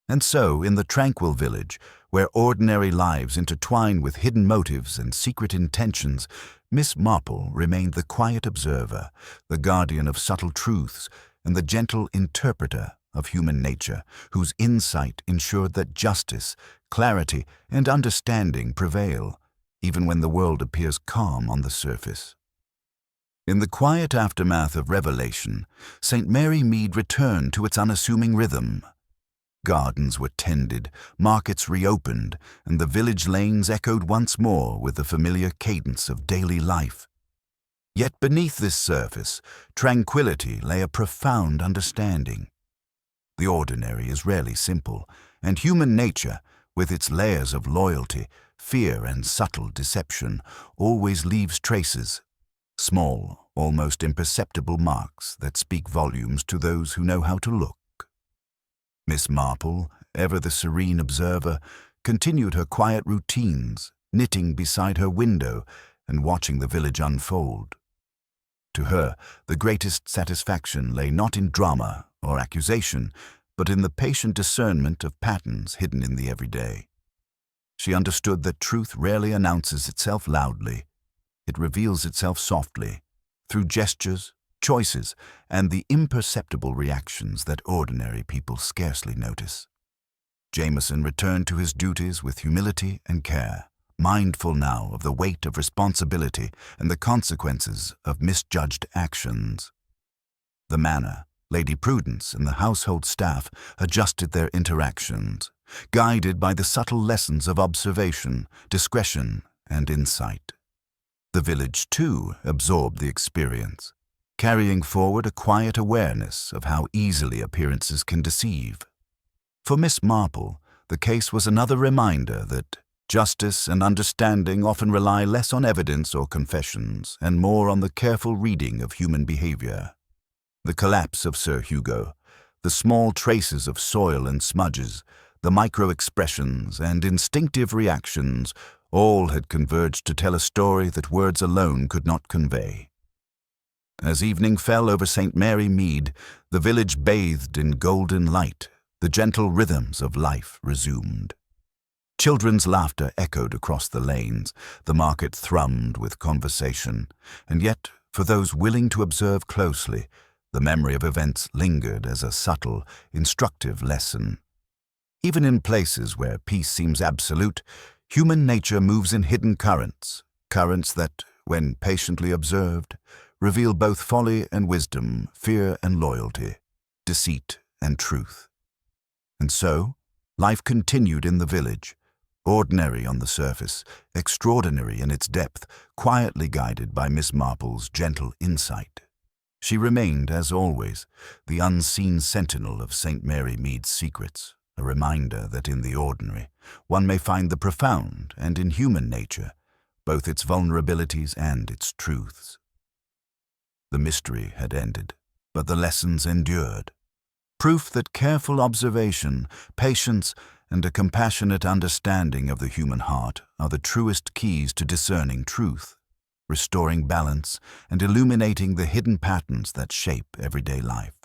And so, in the tranquil village, where ordinary lives intertwine with hidden motives and secret intentions, Miss Marple remained the quiet observer, the guardian of subtle truths, and the gentle interpreter of human nature, whose insight ensured that justice, clarity, and understanding prevail, even when the world appears calm on the surface. In the quiet aftermath of revelation, St. Mary Mead returned to its unassuming rhythm. Gardens were tended, markets reopened, and the village lanes echoed once more with the familiar cadence of daily life. Yet beneath this surface, tranquility lay a profound understanding. The ordinary is rarely simple, and human nature, with its layers of loyalty, fear, and subtle deception, always leaves traces, small almost imperceptible marks that speak volumes to those who know how to look. Miss Marple, ever the serene observer, continued her quiet routines, knitting beside her window and watching the village unfold. To her, the greatest satisfaction lay not in drama or accusation, but in the patient discernment of patterns hidden in the everyday. She understood that truth rarely announces itself loudly. It reveals itself softly, through gestures, choices, and the imperceptible reactions that ordinary people scarcely notice. Jameson returned to his duties with humility and care, mindful now of the weight of responsibility and the consequences of misjudged actions. The manner, Lady Prudence and the household staff adjusted their interactions, guided by the subtle lessons of observation, discretion, and insight. The village, too, absorbed the experience, carrying forward a quiet awareness of how easily appearances can deceive. For Miss Marple, the case was another reminder that justice and understanding often rely less on evidence or confessions and more on the careful reading of human behavior. The collapse of Sir Hugo, the small traces of soil and smudges, the micro-expressions and instinctive reactions, all had converged to tell a story that words alone could not convey. As evening fell over St. Mary Mead, the village bathed in golden light. The gentle rhythms of life resumed. Children's laughter echoed across the lanes, the market thrummed with conversation, and yet, for those willing to observe closely, the memory of events lingered as a subtle, instructive lesson. Even in places where peace seems absolute, human nature moves in hidden currents, currents that, when patiently observed, reveal both folly and wisdom, fear and loyalty, deceit and truth. And so, life continued in the village, ordinary on the surface, extraordinary in its depth, quietly guided by Miss Marple's gentle insight. She remained, as always, the unseen sentinel of St. Mary Mead's secrets, a reminder that in the ordinary, one may find the profound, and in human nature, both its vulnerabilities and its truths. The mystery had ended, but the lessons endured. Proof that careful observation, patience, and a compassionate understanding of the human heart are the truest keys to discerning truth, restoring balance, and illuminating the hidden patterns that shape everyday life.